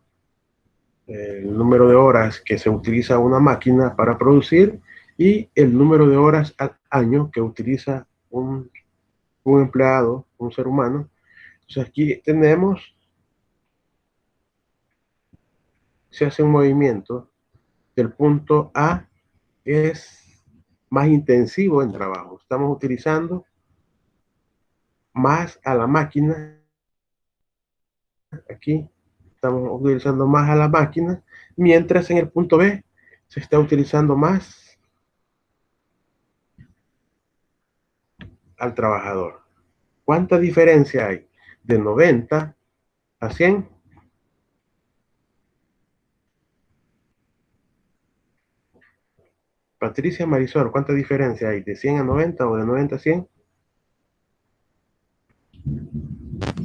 El número de horas que se utiliza una máquina para producir y el número de horas al año que utiliza un empleado, un ser humano. Entonces aquí tenemos, se hace un movimiento del punto A, es más intensivo en trabajo. Estamos utilizando más a la máquina. Aquí estamos utilizando más a la máquina, mientras en el punto B se está utilizando más al trabajador. ¿Cuánta diferencia hay de 90 a 100? Patricia Marisol, ¿cuánta diferencia hay de 100 a 90 o de 90 a 100?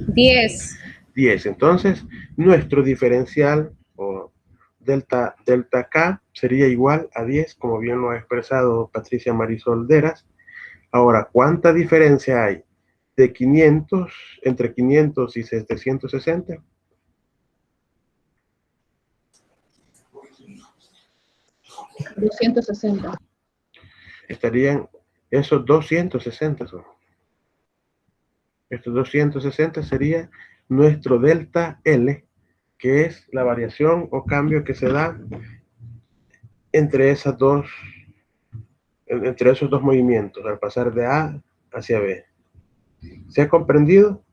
10. 10. Entonces, nuestro diferencial o delta K sería igual a 10, como bien lo ha expresado Patricia Marisol Deras. Ahora, ¿cuánta diferencia hay de 500, entre 500 y 760? $260. Estarían esos 260. Estos 260 sería nuestro delta L, que es la variación o cambio que se da entre esos dos movimientos, al pasar de A hacia B. ¿Se ha comprendido?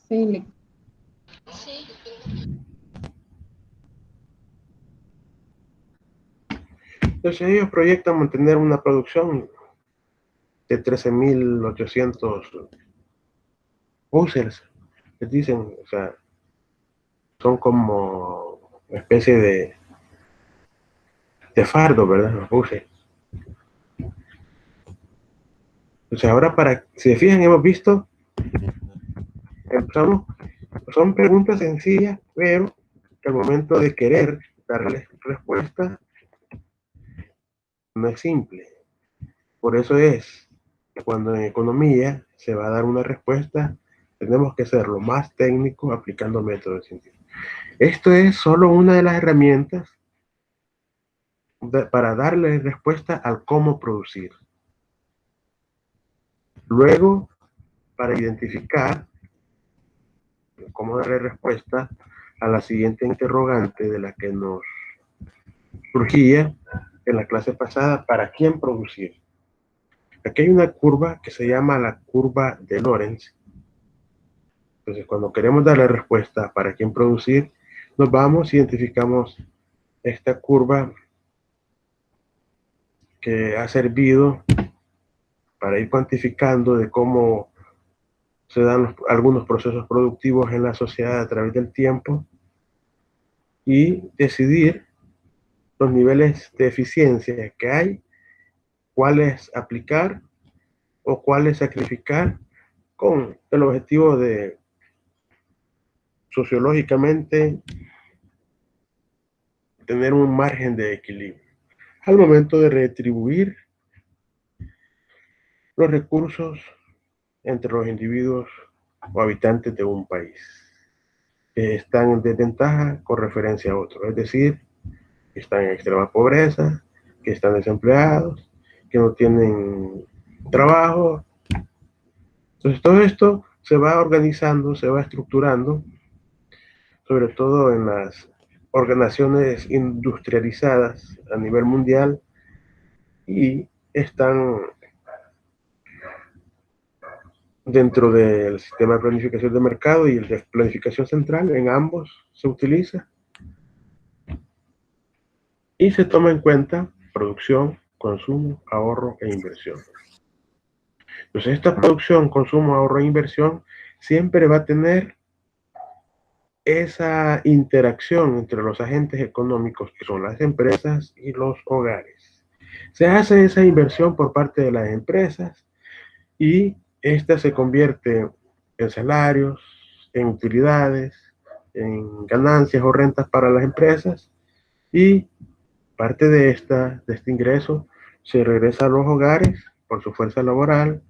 Sí. Sí. Entonces ellos proyectan mantener una producción de 13.800 bushels. Les dicen, o sea, son como una especie de fardo, ¿verdad? Los bushels. Entonces ahora, si se fijan, hemos visto, son preguntas sencillas, pero al momento de querer darles respuesta, no es simple. Por eso es que cuando en economía se va a dar una respuesta, tenemos que ser lo más técnico aplicando métodos científicos. Esto es solo una de las herramientas para darle respuesta al cómo producir. Luego, para identificar cómo darle respuesta a la siguiente interrogante de la que nos surgía en la clase pasada, ¿para quién producir? Aquí hay una curva que se llama la curva de Lorentz. Entonces, cuando queremos darle respuesta para quién producir, nos vamos, identificamos esta curva que ha servido para ir cuantificando de cómo se dan algunos procesos productivos en la sociedad a través del tiempo y decidir los niveles de eficiencia que hay, cuáles aplicar o cuáles sacrificar con el objetivo de sociológicamente tener un margen de equilibrio al momento de retribuir los recursos entre los individuos o habitantes de un país que están en desventaja con referencia a otros, es decir, que están en extrema pobreza, que están desempleados, que no tienen trabajo. Entonces todo esto se va organizando, se va estructurando, sobre todo en las organizaciones industrializadas a nivel mundial, y están dentro del sistema de planificación de mercado y el de planificación central. En ambos se utiliza. y se toma en cuenta producción, consumo, ahorro e inversión. Entonces, esta producción, consumo, ahorro e inversión siempre va a tener esa interacción entre los agentes económicos, que son las empresas y los hogares. Se hace esa inversión por parte de las empresas y esta se convierte en salarios, en utilidades, en ganancias o rentas para las empresas, y parte de este ingreso se regresa a los hogares por su fuerza laboral.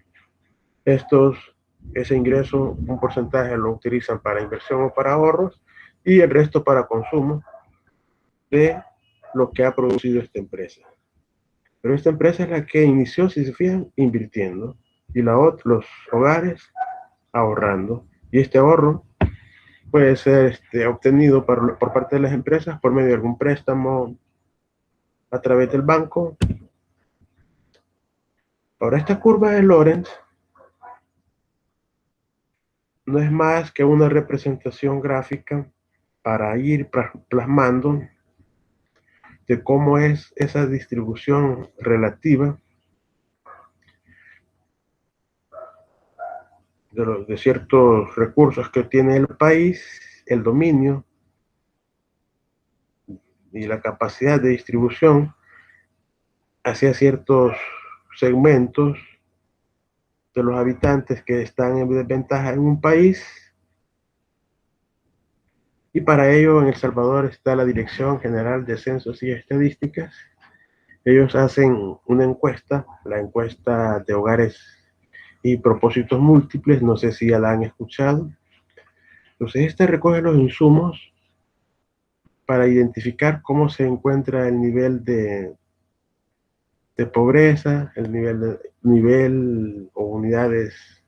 Ese ingreso, un porcentaje lo utilizan para inversión o para ahorros y el resto para consumo de lo que ha producido esta empresa. Pero esta empresa es la que inició, si se fijan, invirtiendo, y los hogares ahorrando. Y este ahorro puede ser obtenido por parte de las empresas por medio de algún préstamo a través del banco. Ahora, esta curva de Lorenz no es más que una representación gráfica para ir plasmando de cómo es esa distribución relativa de ciertos recursos que tiene el país, el dominio y la capacidad de distribución hacia ciertos segmentos de los habitantes que están en desventaja en un país. Y para ello en El Salvador está la Dirección General de Censos y Estadísticas. Ellos hacen una encuesta, la encuesta de hogares y propósitos múltiples, no sé si ya la han escuchado. Entonces, esta recoge los insumos para identificar cómo se encuentra el nivel de pobreza, el nivel o unidades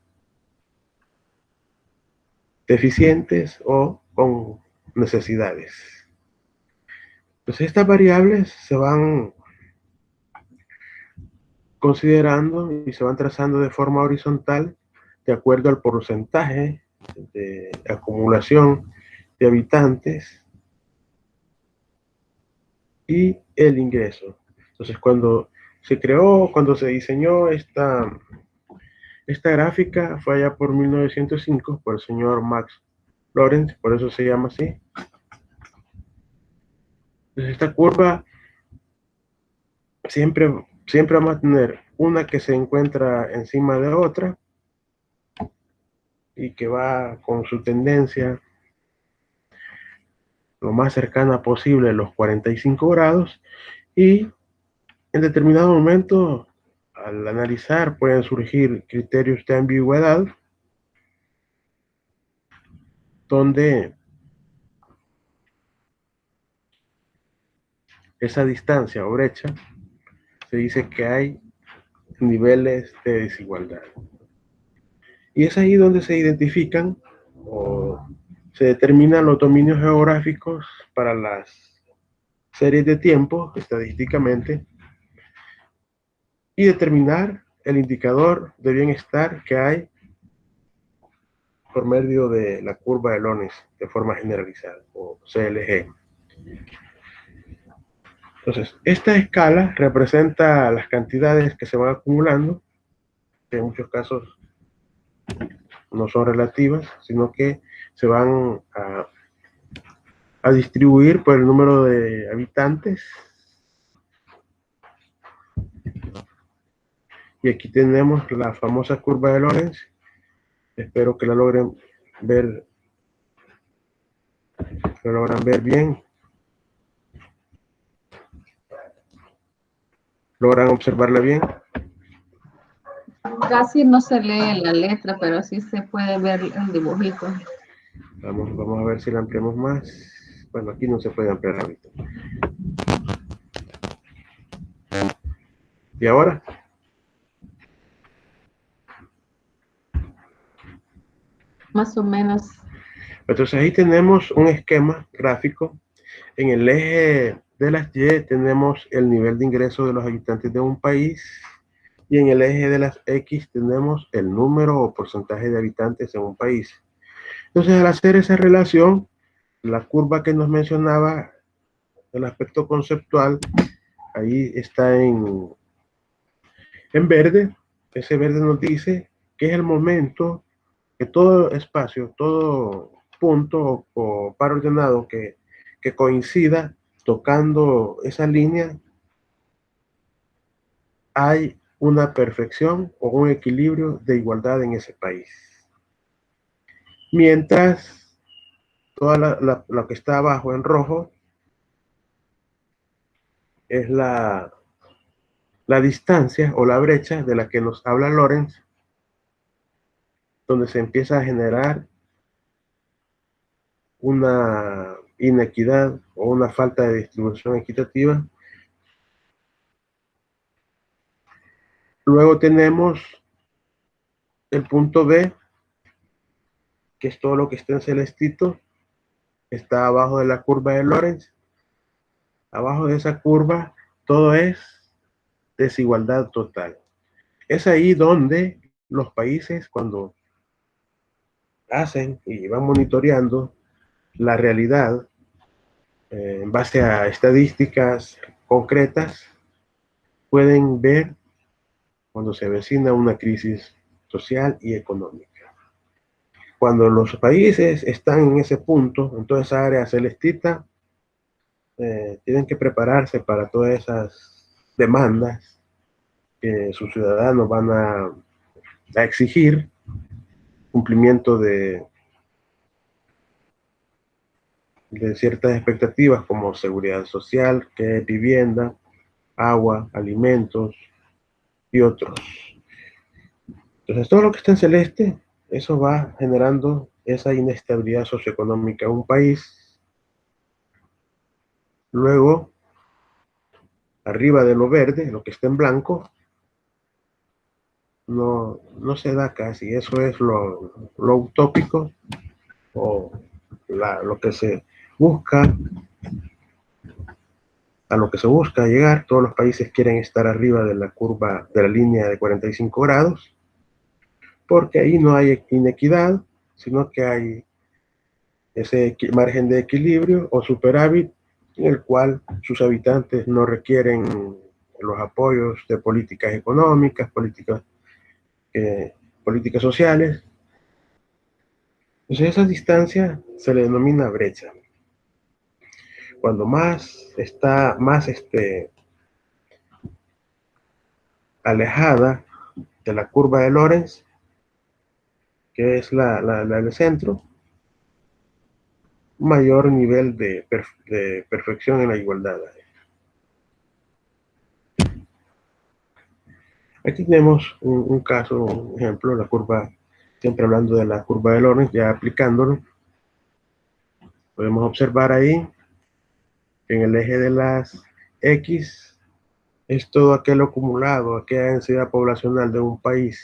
deficientes o con necesidades. Entonces, estas variables se van considerando y se van trazando de forma horizontal de acuerdo al porcentaje de acumulación de habitantes y el ingreso. Entonces, cuando se diseñó esta gráfica, fue allá por 1905 por el señor Max Lorenz, por eso se llama así. Entonces, esta curva siempre vamos a tener una que se encuentra encima de otra y que va con su tendencia lo más cercana posible a los 45 grados, y en determinado momento al analizar pueden surgir criterios de ambigüedad donde esa distancia o brecha se dice que hay niveles de desigualdad. Y es ahí donde se identifican o se determinan los dominios geográficos para las series de tiempo estadísticamente y determinar el indicador de bienestar que hay por medio de la curva de Lorenz de forma generalizada, o CLG. Entonces, esta escala representa las cantidades que se van acumulando, que en muchos casos no son relativas, sino que se van a distribuir por el número de habitantes. Y aquí tenemos la famosa curva de Lorenz. Espero que la logren ver, bien. ¿Logran observarla bien? Casi no se lee la letra, pero sí se puede ver el dibujito. Vamos a ver si la ampliamos más. Bueno, aquí no se puede ampliar ahorita. ¿Y ahora? Más o menos. Entonces ahí tenemos un esquema gráfico. En el eje de las Y tenemos el nivel de ingreso de los habitantes de un país, y en el eje de las X tenemos el número o porcentaje de habitantes en un país. Entonces, al hacer esa relación, la curva que nos mencionaba el aspecto conceptual, ahí está en verde. Ese verde nos dice que es el momento que todo espacio, todo punto o par ordenado que coincida tocando esa línea, hay una perfección o un equilibrio de igualdad en ese país. Mientras toda lo que está abajo en rojo es la distancia o la brecha de la que nos habla Lorenz, donde se empieza a generar una inequidad o una falta de distribución equitativa. Luego tenemos el punto B, que es todo lo que está en celestito, está abajo de la curva de Lorenz. Abajo de esa curva todo es desigualdad total. Es ahí donde los países, cuando hacen y van monitoreando la realidad en base a estadísticas concretas, pueden ver cuando se avecina una crisis social y económica. Cuando los países están en ese punto, en toda esa área celestita, tienen que prepararse para todas esas demandas que sus ciudadanos van a exigir, cumplimiento de ciertas expectativas como seguridad social, que es vivienda, agua, alimentos y otros. Entonces todo lo que está en celeste, eso va generando esa inestabilidad socioeconómica en un país. Luego, arriba de lo verde, lo que está en blanco, no se da casi. Eso es lo utópico o lo que se busca, a lo que se busca llegar. Todos los países quieren estar arriba de la curva, de la línea de 45 grados, porque ahí no hay inequidad, sino que hay ese margen de equilibrio o superávit en el cual sus habitantes no requieren los apoyos de políticas económicas, políticas sociales. Entonces esa distancia se le denomina brecha. Cuando más está alejada de la curva de Lorenz, que es la del centro, mayor nivel de perfección en la igualdad. Aquí tenemos un caso, un ejemplo, la curva, siempre hablando de la curva de Lorenz, ya aplicándolo. Podemos observar ahí que en el eje de las X es todo aquel acumulado, aquella densidad poblacional de un país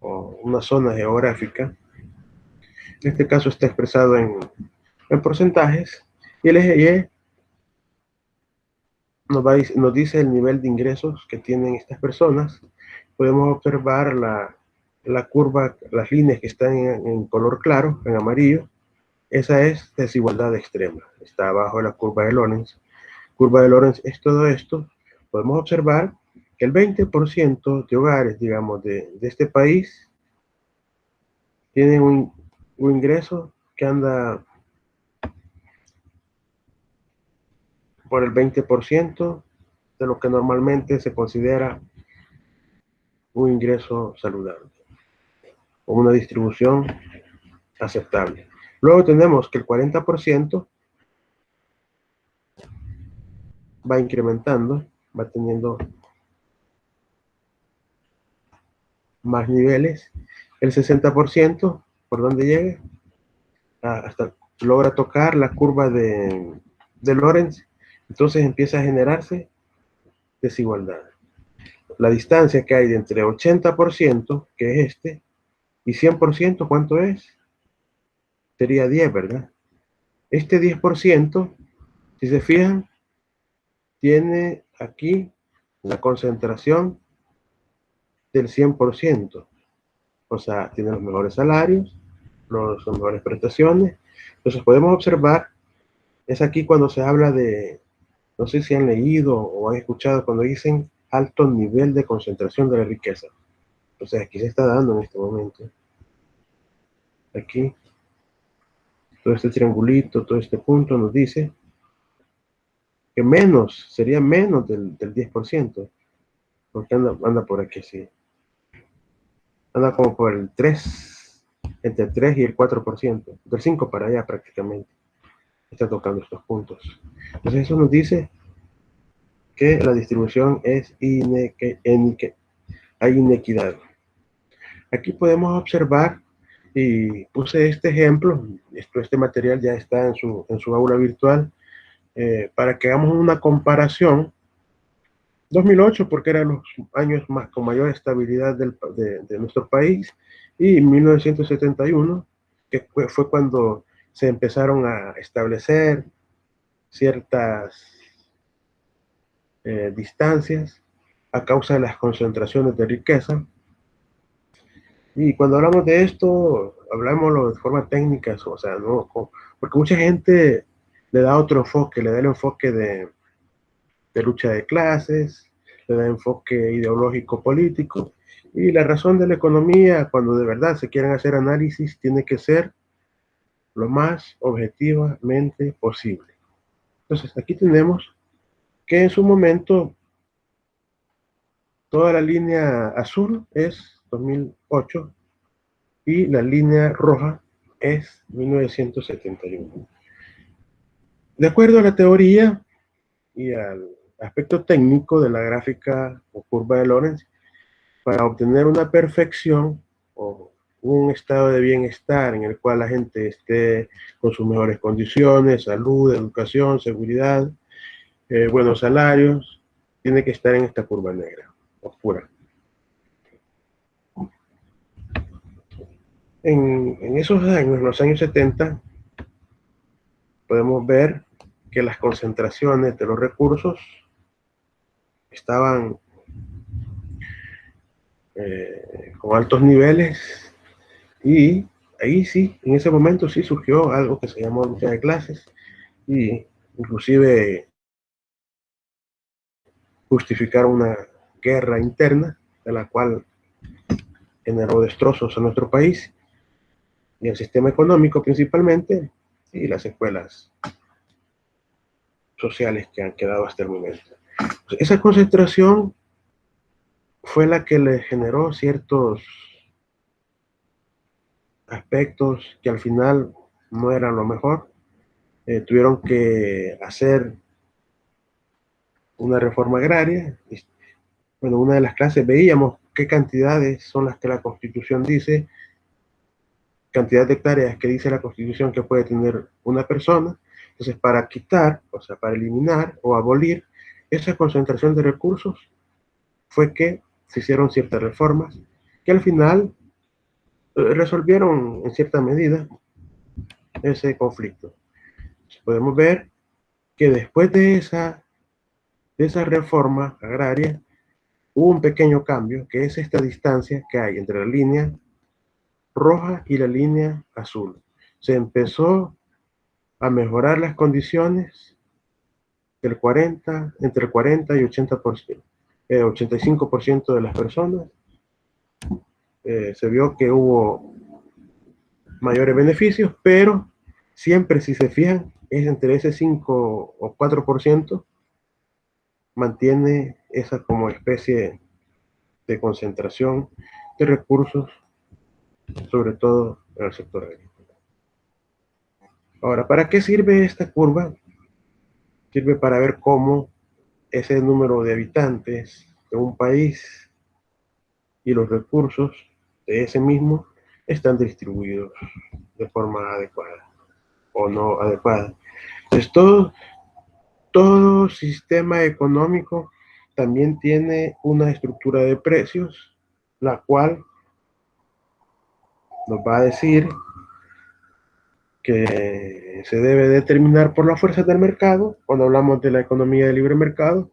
o una zona geográfica. En este caso está expresado en porcentajes, y el eje Y nos dice el nivel de ingresos que tienen estas personas. Podemos observar la curva, las líneas que están en color claro, en amarillo. Esa es desigualdad extrema, está abajo de la curva de Lorenz. Curva de Lorenz es todo esto. Podemos observar que el 20% de hogares, digamos, de este país tienen un ingreso que anda por el 20% de lo que normalmente se considera un ingreso saludable o una distribución aceptable. Luego tenemos que el 40% va incrementando, va teniendo más niveles. El 60%, ¿por dónde llega? Hasta logra tocar la curva de Lorenz. Entonces empieza a generarse desigualdad. La distancia que hay de entre 80%, que es y 100%, ¿cuánto es? Sería 10, ¿verdad? Este 10%, si se fijan, tiene aquí la concentración del 100%. O sea, tiene los mejores salarios, las mejores prestaciones, Entonces podemos observar, es aquí cuando se habla de, no sé si han leído o han escuchado cuando dicen alto nivel de concentración de la riqueza. Entonces aquí se está dando en este momento. Aquí, todo este triangulito, todo este punto nos dice que menos, sería menos del 10%, porque anda por aquí, sí. Anda como por el 3, entre el 3 y el 4%, del 5 para allá prácticamente. Está tocando estos puntos. Entonces eso nos dice que la distribución es hay inequidad. Aquí podemos observar, y puse este ejemplo, este material ya está en su aula virtual, para que hagamos una comparación. 2008 porque eran los años con mayor estabilidad de nuestro país, y 1971, que fue cuando se empezaron a establecer ciertas distancias a causa de las concentraciones de riqueza. Y cuando hablamos de esto, hablámoslo de forma técnica, o sea, ¿no? Porque mucha gente le da otro enfoque, le da el enfoque de lucha de clases, le da enfoque ideológico político, y la razón de la economía, cuando de verdad se quieren hacer análisis, tiene que ser lo más objetivamente posible. Entonces, aquí tenemos que en su momento toda la línea azul es 2008 y la línea roja es 1971. De acuerdo a la teoría y al aspecto técnico de la gráfica o curva de Lorentz, para obtener una perfección o un estado de bienestar en el cual la gente esté con sus mejores condiciones, salud, educación, seguridad, buenos salarios, tiene que estar en esta curva negra, oscura. En esos años, en los años 70, podemos ver que las concentraciones de los recursos estaban con altos niveles, y ahí sí, en ese momento sí surgió algo que se llamó lucha de clases, y inclusive justificar una guerra interna, de la cual generó destrozos a nuestro país y el sistema económico principalmente, y las escuelas sociales que han quedado hasta el momento. Esa concentración fue la que le generó ciertos aspectos que al final no eran lo mejor. Tuvieron que hacer una reforma agraria. Bueno, una de las clases veíamos qué cantidades son las que la Constitución dice, cantidad de hectáreas que dice la Constitución que puede tener una persona. Entonces, para quitar, o sea, para eliminar o abolir esa concentración de recursos, fue que se hicieron ciertas reformas que al final resolvieron en cierta medida ese conflicto. Podemos ver que después de esa reforma agraria hubo un pequeño cambio, que es esta distancia que hay entre la línea roja y la línea azul. Se empezó a mejorar las condiciones entre el 40 y 80%, 85% de las personas. Se vio que hubo mayores beneficios, pero siempre, si se fijan, es entre ese 5 o 4%, mantiene esa como especie de concentración de recursos, sobre todo en el sector agrícola. Ahora, ¿para qué sirve esta curva? Sirve para ver cómo ese número de habitantes de un país y los recursos de ese mismo están distribuidos de forma adecuada o no adecuada. Entonces, todo sistema económico también tiene una estructura de precios, la cual nos va a decir que se debe determinar por las fuerzas del mercado. Cuando hablamos de la economía de libre mercado,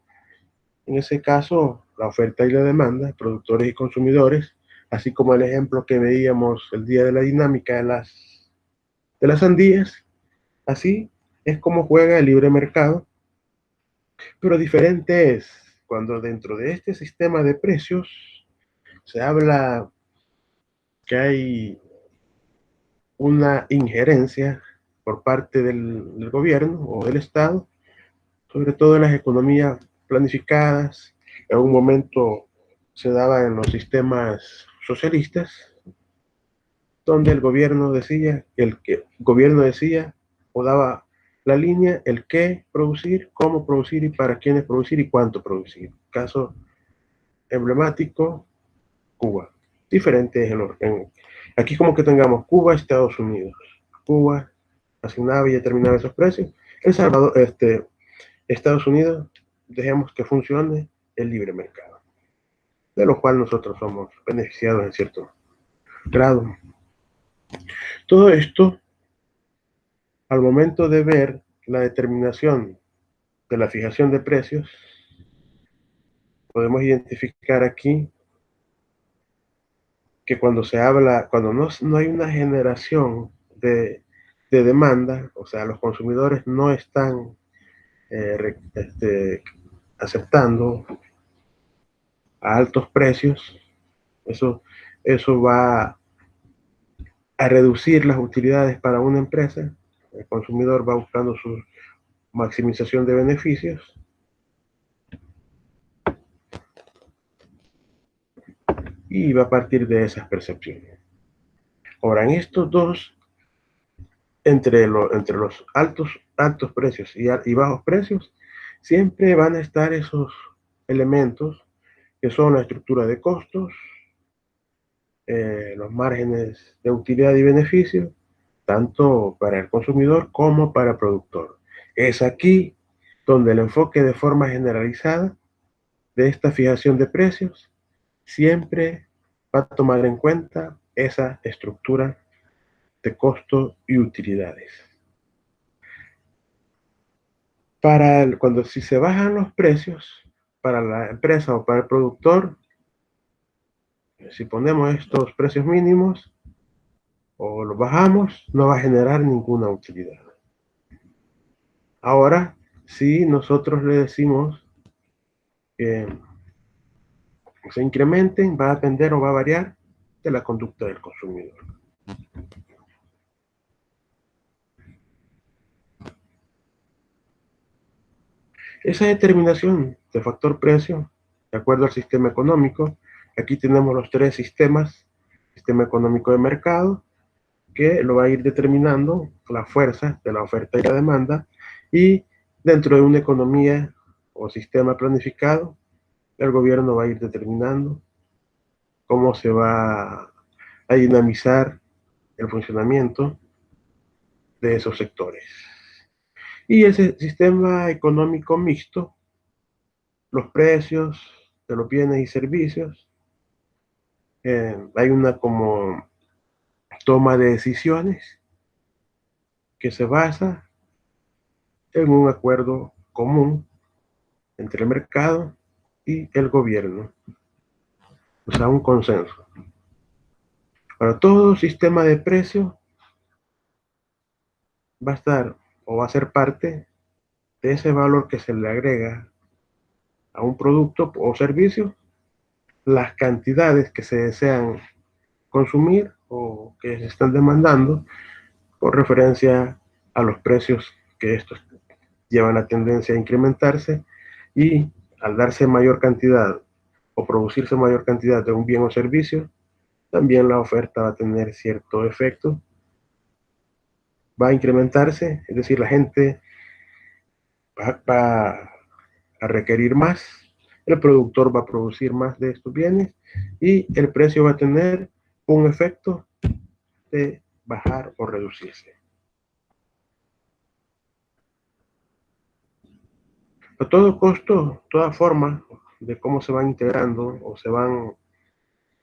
en ese caso, la oferta y la demanda, productores y consumidores, así como el ejemplo que veíamos el día de la dinámica de las sandías. Así es como juega el libre mercado, pero diferente es cuando dentro de este sistema de precios se habla que hay una injerencia por parte del gobierno o del Estado, sobre todo en las economías planificadas. En un momento se daba en los sistemas socialistas, donde el gobierno decía, o daba la línea, el qué producir, cómo producir y para quiénes producir y cuánto producir. Caso emblemático, Cuba. Diferente es el orden. Aquí como que tengamos Cuba, Estados Unidos. Cuba asignaba y determinaba esos precios. El Salvador, Estados Unidos, dejemos que funcione el libre mercado, de lo cual nosotros somos beneficiados en cierto grado. Todo esto, al momento de ver la determinación de la fijación de precios, podemos identificar aquí que cuando se habla, cuando no hay una generación de demanda, o sea, los consumidores no están aceptando a altos precios, eso va a reducir las utilidades para una empresa. El consumidor va buscando su maximización de beneficios y va a partir de esas percepciones. Ahora, en estos dos, entre los altos precios y bajos precios, siempre van a estar esos elementos que son la estructura de costos, los márgenes de utilidad y beneficio, tanto para el consumidor como para el productor. Es aquí donde el enfoque de forma generalizada de esta fijación de precios siempre va a tomar en cuenta esa estructura de costo y utilidades. Si se bajan los precios para la empresa o para el productor, si ponemos estos precios mínimos o los bajamos, no va a generar ninguna utilidad. Ahora, si nosotros le decimos que se incrementen, va a depender o va a variar de la conducta del consumidor. Esa determinación de factor precio, de acuerdo al sistema económico, aquí tenemos los tres sistemas: sistema económico de mercado, que lo va a ir determinando la fuerza de la oferta y la demanda, y dentro de una economía o sistema planificado, el gobierno va a ir determinando cómo se va a dinamizar el funcionamiento de esos sectores. Y ese sistema económico mixto, los precios de los bienes y servicios, hay una como toma de decisiones que se basa en un acuerdo común entre el mercado y el gobierno, o sea, un consenso. Para todo sistema de precios va a estar o va a ser parte de ese valor que se le agrega a un producto o servicio, las cantidades que se desean consumir o que se están demandando con referencia a los precios que estos llevan la tendencia a incrementarse, y al darse mayor cantidad o producirse mayor cantidad de un bien o servicio, también la oferta va a tener cierto efecto, va a incrementarse, es decir, la gente va a requerir más, el productor va a producir más de estos bienes y el precio va a tener un efecto de bajar o reducirse. A todo costo, toda forma de cómo se van integrando o se van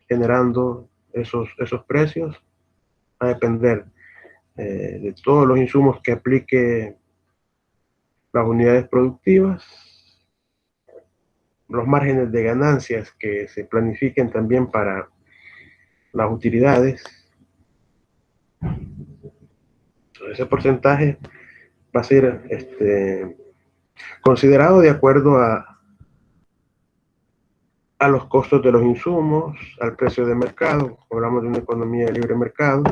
generando esos precios va a depender de todos los insumos que aplique las unidades productivas, los márgenes de ganancias que se planifiquen también para las utilidades, Ese porcentaje va a ser considerado de acuerdo a los costos de los insumos, al precio de mercado. Hablamos de una economía de libre mercado.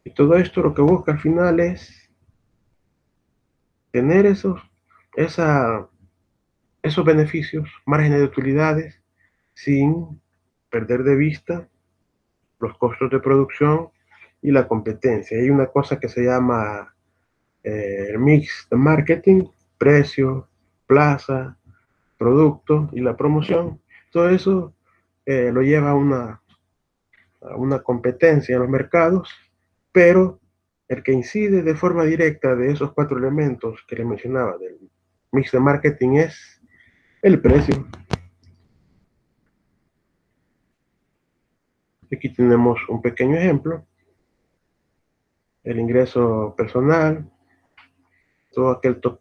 Y todo esto lo que busca al final es tener esos beneficios, márgenes de utilidades, sin perder de vista los costos de producción y la competencia. Hay una cosa que se llama el mix de marketing, precio, plaza, producto y la promoción. Todo eso lo lleva a una competencia en los mercados, pero el que incide de forma directa de esos 4 elementos que le mencionaba del mix de marketing es el precio. Aquí tenemos un pequeño ejemplo. El ingreso personal, todo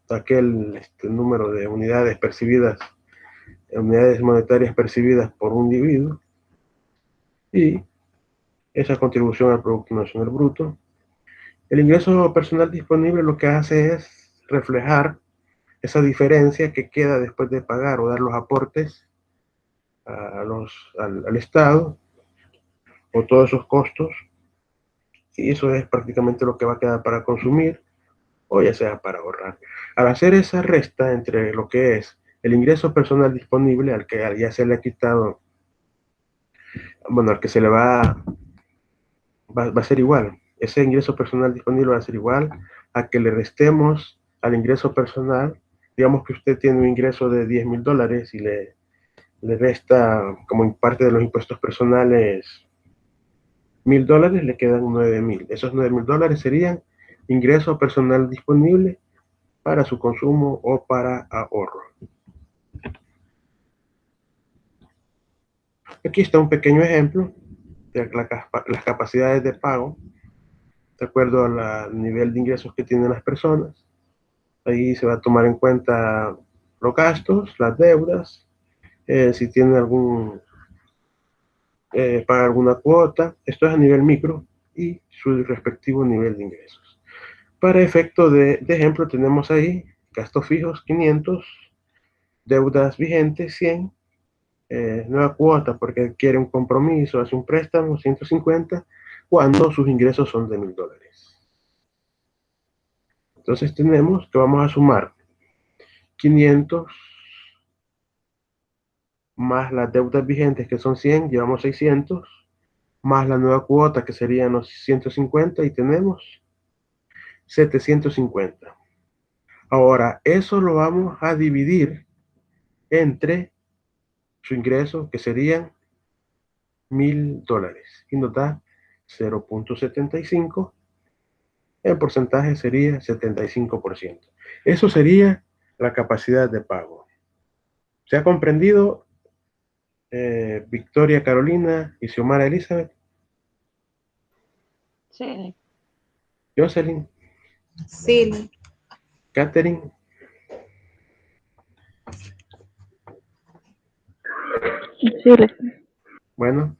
aquel número de unidades percibidas, unidades monetarias percibidas por un individuo, y esa contribución al Producto Nacional Bruto. El ingreso personal disponible lo que hace es reflejar esa diferencia que queda después de pagar o dar los aportes al Estado, o todos esos costos, y eso es prácticamente lo que va a quedar para consumir, o ya sea para ahorrar. Al hacer esa resta entre lo que es el ingreso personal disponible, al que ya se le ha quitado, bueno, al que se le va a ser igual, ese ingreso personal disponible va a ser igual a que le restemos al ingreso personal. Digamos que usted tiene un ingreso de $10,000 y le resta como parte de los impuestos personales $1,000, le quedan 9,000. Esos $9,000 serían ingreso personal disponible para su consumo o para ahorro. Aquí está un pequeño ejemplo de las capacidades de pago de acuerdo al nivel de ingresos que tienen las personas. Ahí se va a tomar en cuenta los gastos, las deudas, si tienen paga alguna cuota. Esto es a nivel micro y su respectivo nivel de ingresos. Para efecto de ejemplo tenemos ahí gastos fijos 500, deudas vigentes 100, nueva cuota porque adquiere un compromiso, hace un préstamo 150, cuando sus ingresos son de $1,000. Entonces tenemos que vamos a sumar 500 más las deudas vigentes que son 100, llevamos 600, más la nueva cuota que serían los 150 y tenemos 750. Ahora, eso lo vamos a dividir entre su ingreso, que serían $1,000, y nos da 0.75. El porcentaje sería 75%. Eso sería la capacidad de pago. ¿Se ha comprendido, Victoria Carolina y Xiomara Elizabeth? Sí. Jocelyn, Sí, Catherine, Sí. bueno,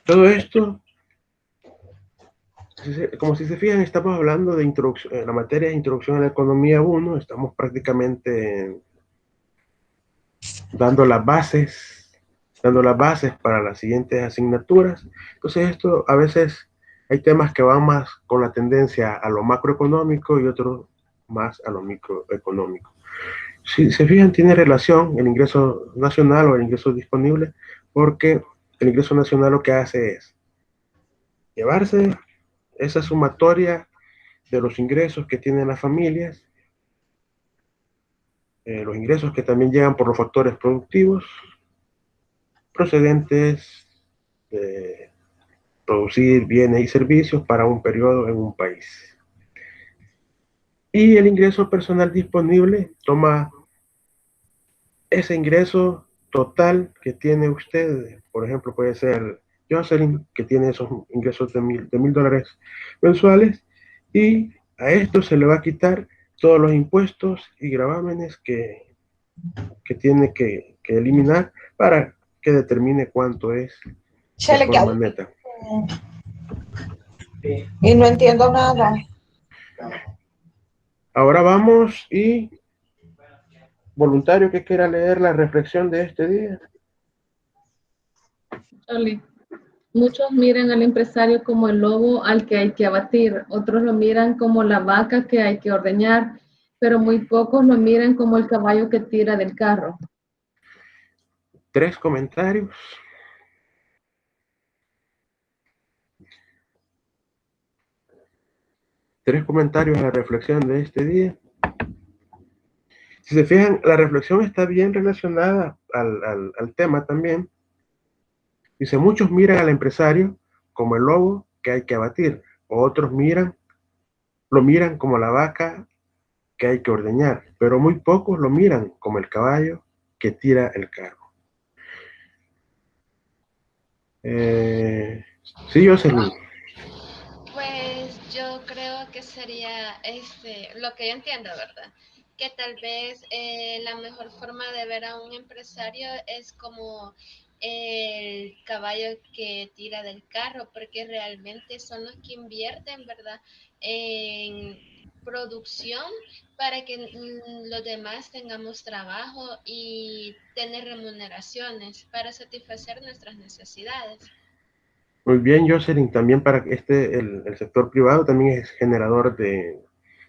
todo esto, como si se fijan, estamos hablando de introducción, la materia de introducción a la economía 1, estamos prácticamente dando las bases para las siguientes asignaturas. Entonces esto a veces hay temas que van más con la tendencia a lo macroeconómico y otros más a lo microeconómico. Si se fijan, tiene relación el ingreso nacional o el ingreso disponible, porque el ingreso nacional lo que hace es llevarse esa sumatoria de los ingresos que tienen las familias, los ingresos que también llegan por los factores productivos procedentes de producir bienes y servicios para un periodo en un país. Y el ingreso personal disponible toma ese ingreso total que tiene usted. Por ejemplo, puede ser Jocelyn, que tiene esos ingresos de $1,000 mensuales, y a esto se le va a quitar todos los impuestos y gravámenes que tiene que eliminar para que determine cuánto es de forma neta. Y no entiendo nada. Ahora vamos y voluntario que quiera leer la reflexión de este día. Oli, muchos miran al empresario como el lobo al que hay que abatir, otros lo miran como la vaca que hay que ordeñar, pero muy pocos lo miran como el caballo que tira del carro. 3 comentarios. Tres comentarios a la reflexión de este día. Si se fijan, la reflexión está bien relacionada al tema también. Dice, muchos miran al empresario como el lobo que hay que abatir, otros lo miran como la vaca que hay que ordeñar, pero muy pocos lo miran como el caballo que tira el carro. Sí, Jocelyn. Pues yo creo que sería lo que yo entiendo, ¿verdad? Que tal vez la mejor forma de ver a un empresario es como el caballo que tira del carro, porque realmente son los que invierten, ¿verdad? En producción para que los demás tengamos trabajo y tener remuneraciones para satisfacer nuestras necesidades. Muy bien, Jocelyn, también para que el sector privado también es generador de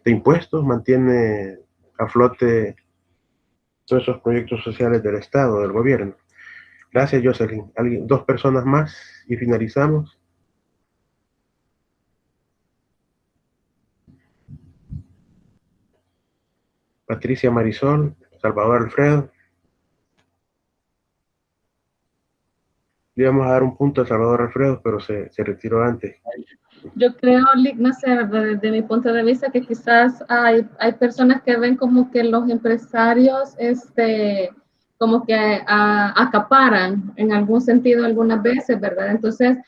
impuestos, mantiene a flote todos esos proyectos sociales del Estado, del gobierno. Gracias, Jocelyn. 2 personas más y finalizamos. Patricia Marisol, Salvador Alfredo. Le íbamos a dar un punto a Salvador Alfredo, pero se retiró antes. Yo creo, Lick, no sé, ¿verdad? Desde mi punto de vista, que quizás hay personas que ven como que los empresarios, como que acaparan en algún sentido algunas veces, ¿verdad? Entonces,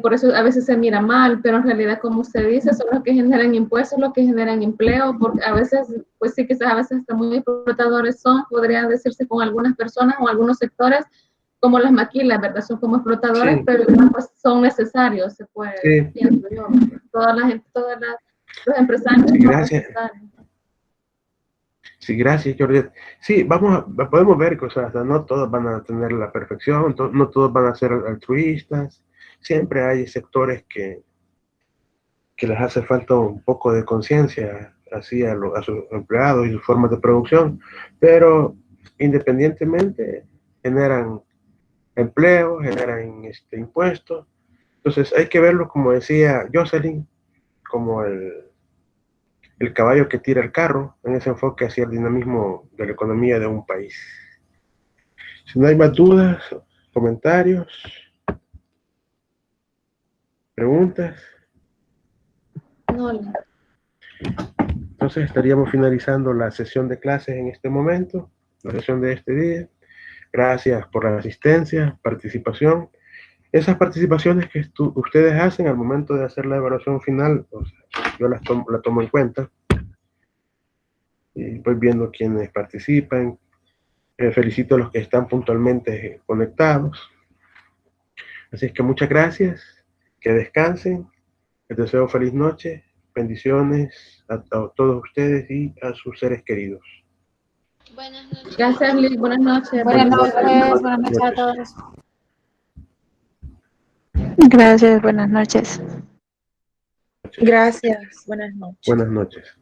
por eso a veces se mira mal, pero en realidad, como usted dice, son los que generan impuestos, los que generan empleo, porque a veces, pues sí, quizás a veces hasta muy explotadores son, podría decirse con algunas personas o algunos sectores, como las maquilas, ¿verdad? Son como explotadores, sí, pero pues son necesarios, se puede, sí, pienso yo. Los empresarios sí, gracias. son necesarios. Sí, gracias, Jordi. Sí, podemos ver que, o sea, no todos van a tener la perfección, no todos van a ser altruistas. Siempre hay sectores que les hace falta un poco de conciencia así a sus empleados y sus formas de producción, pero independientemente generan empleo, generan impuestos. Entonces hay que verlo, como decía Jocelyn, como el caballo que tira el carro, en ese enfoque hacia el dinamismo de la economía de un país. Si no hay más dudas, comentarios, preguntas. No. Entonces estaríamos finalizando la sesión de clases en este momento, la sesión de este día. Gracias por la asistencia, participación. Esas participaciones que ustedes hacen al momento de hacer la evaluación final, pues, yo la tomo en cuenta. Y voy viendo quiénes participan. Felicito a los que están puntualmente conectados. Así es que muchas gracias, que descansen, les deseo feliz noche, bendiciones a todos ustedes y a sus seres queridos. Buenas noches. Gracias, Liz. Buenas noches. Buenas noches a todos. Gracias, buenas noches. Gracias, buenas noches. Buenas noches.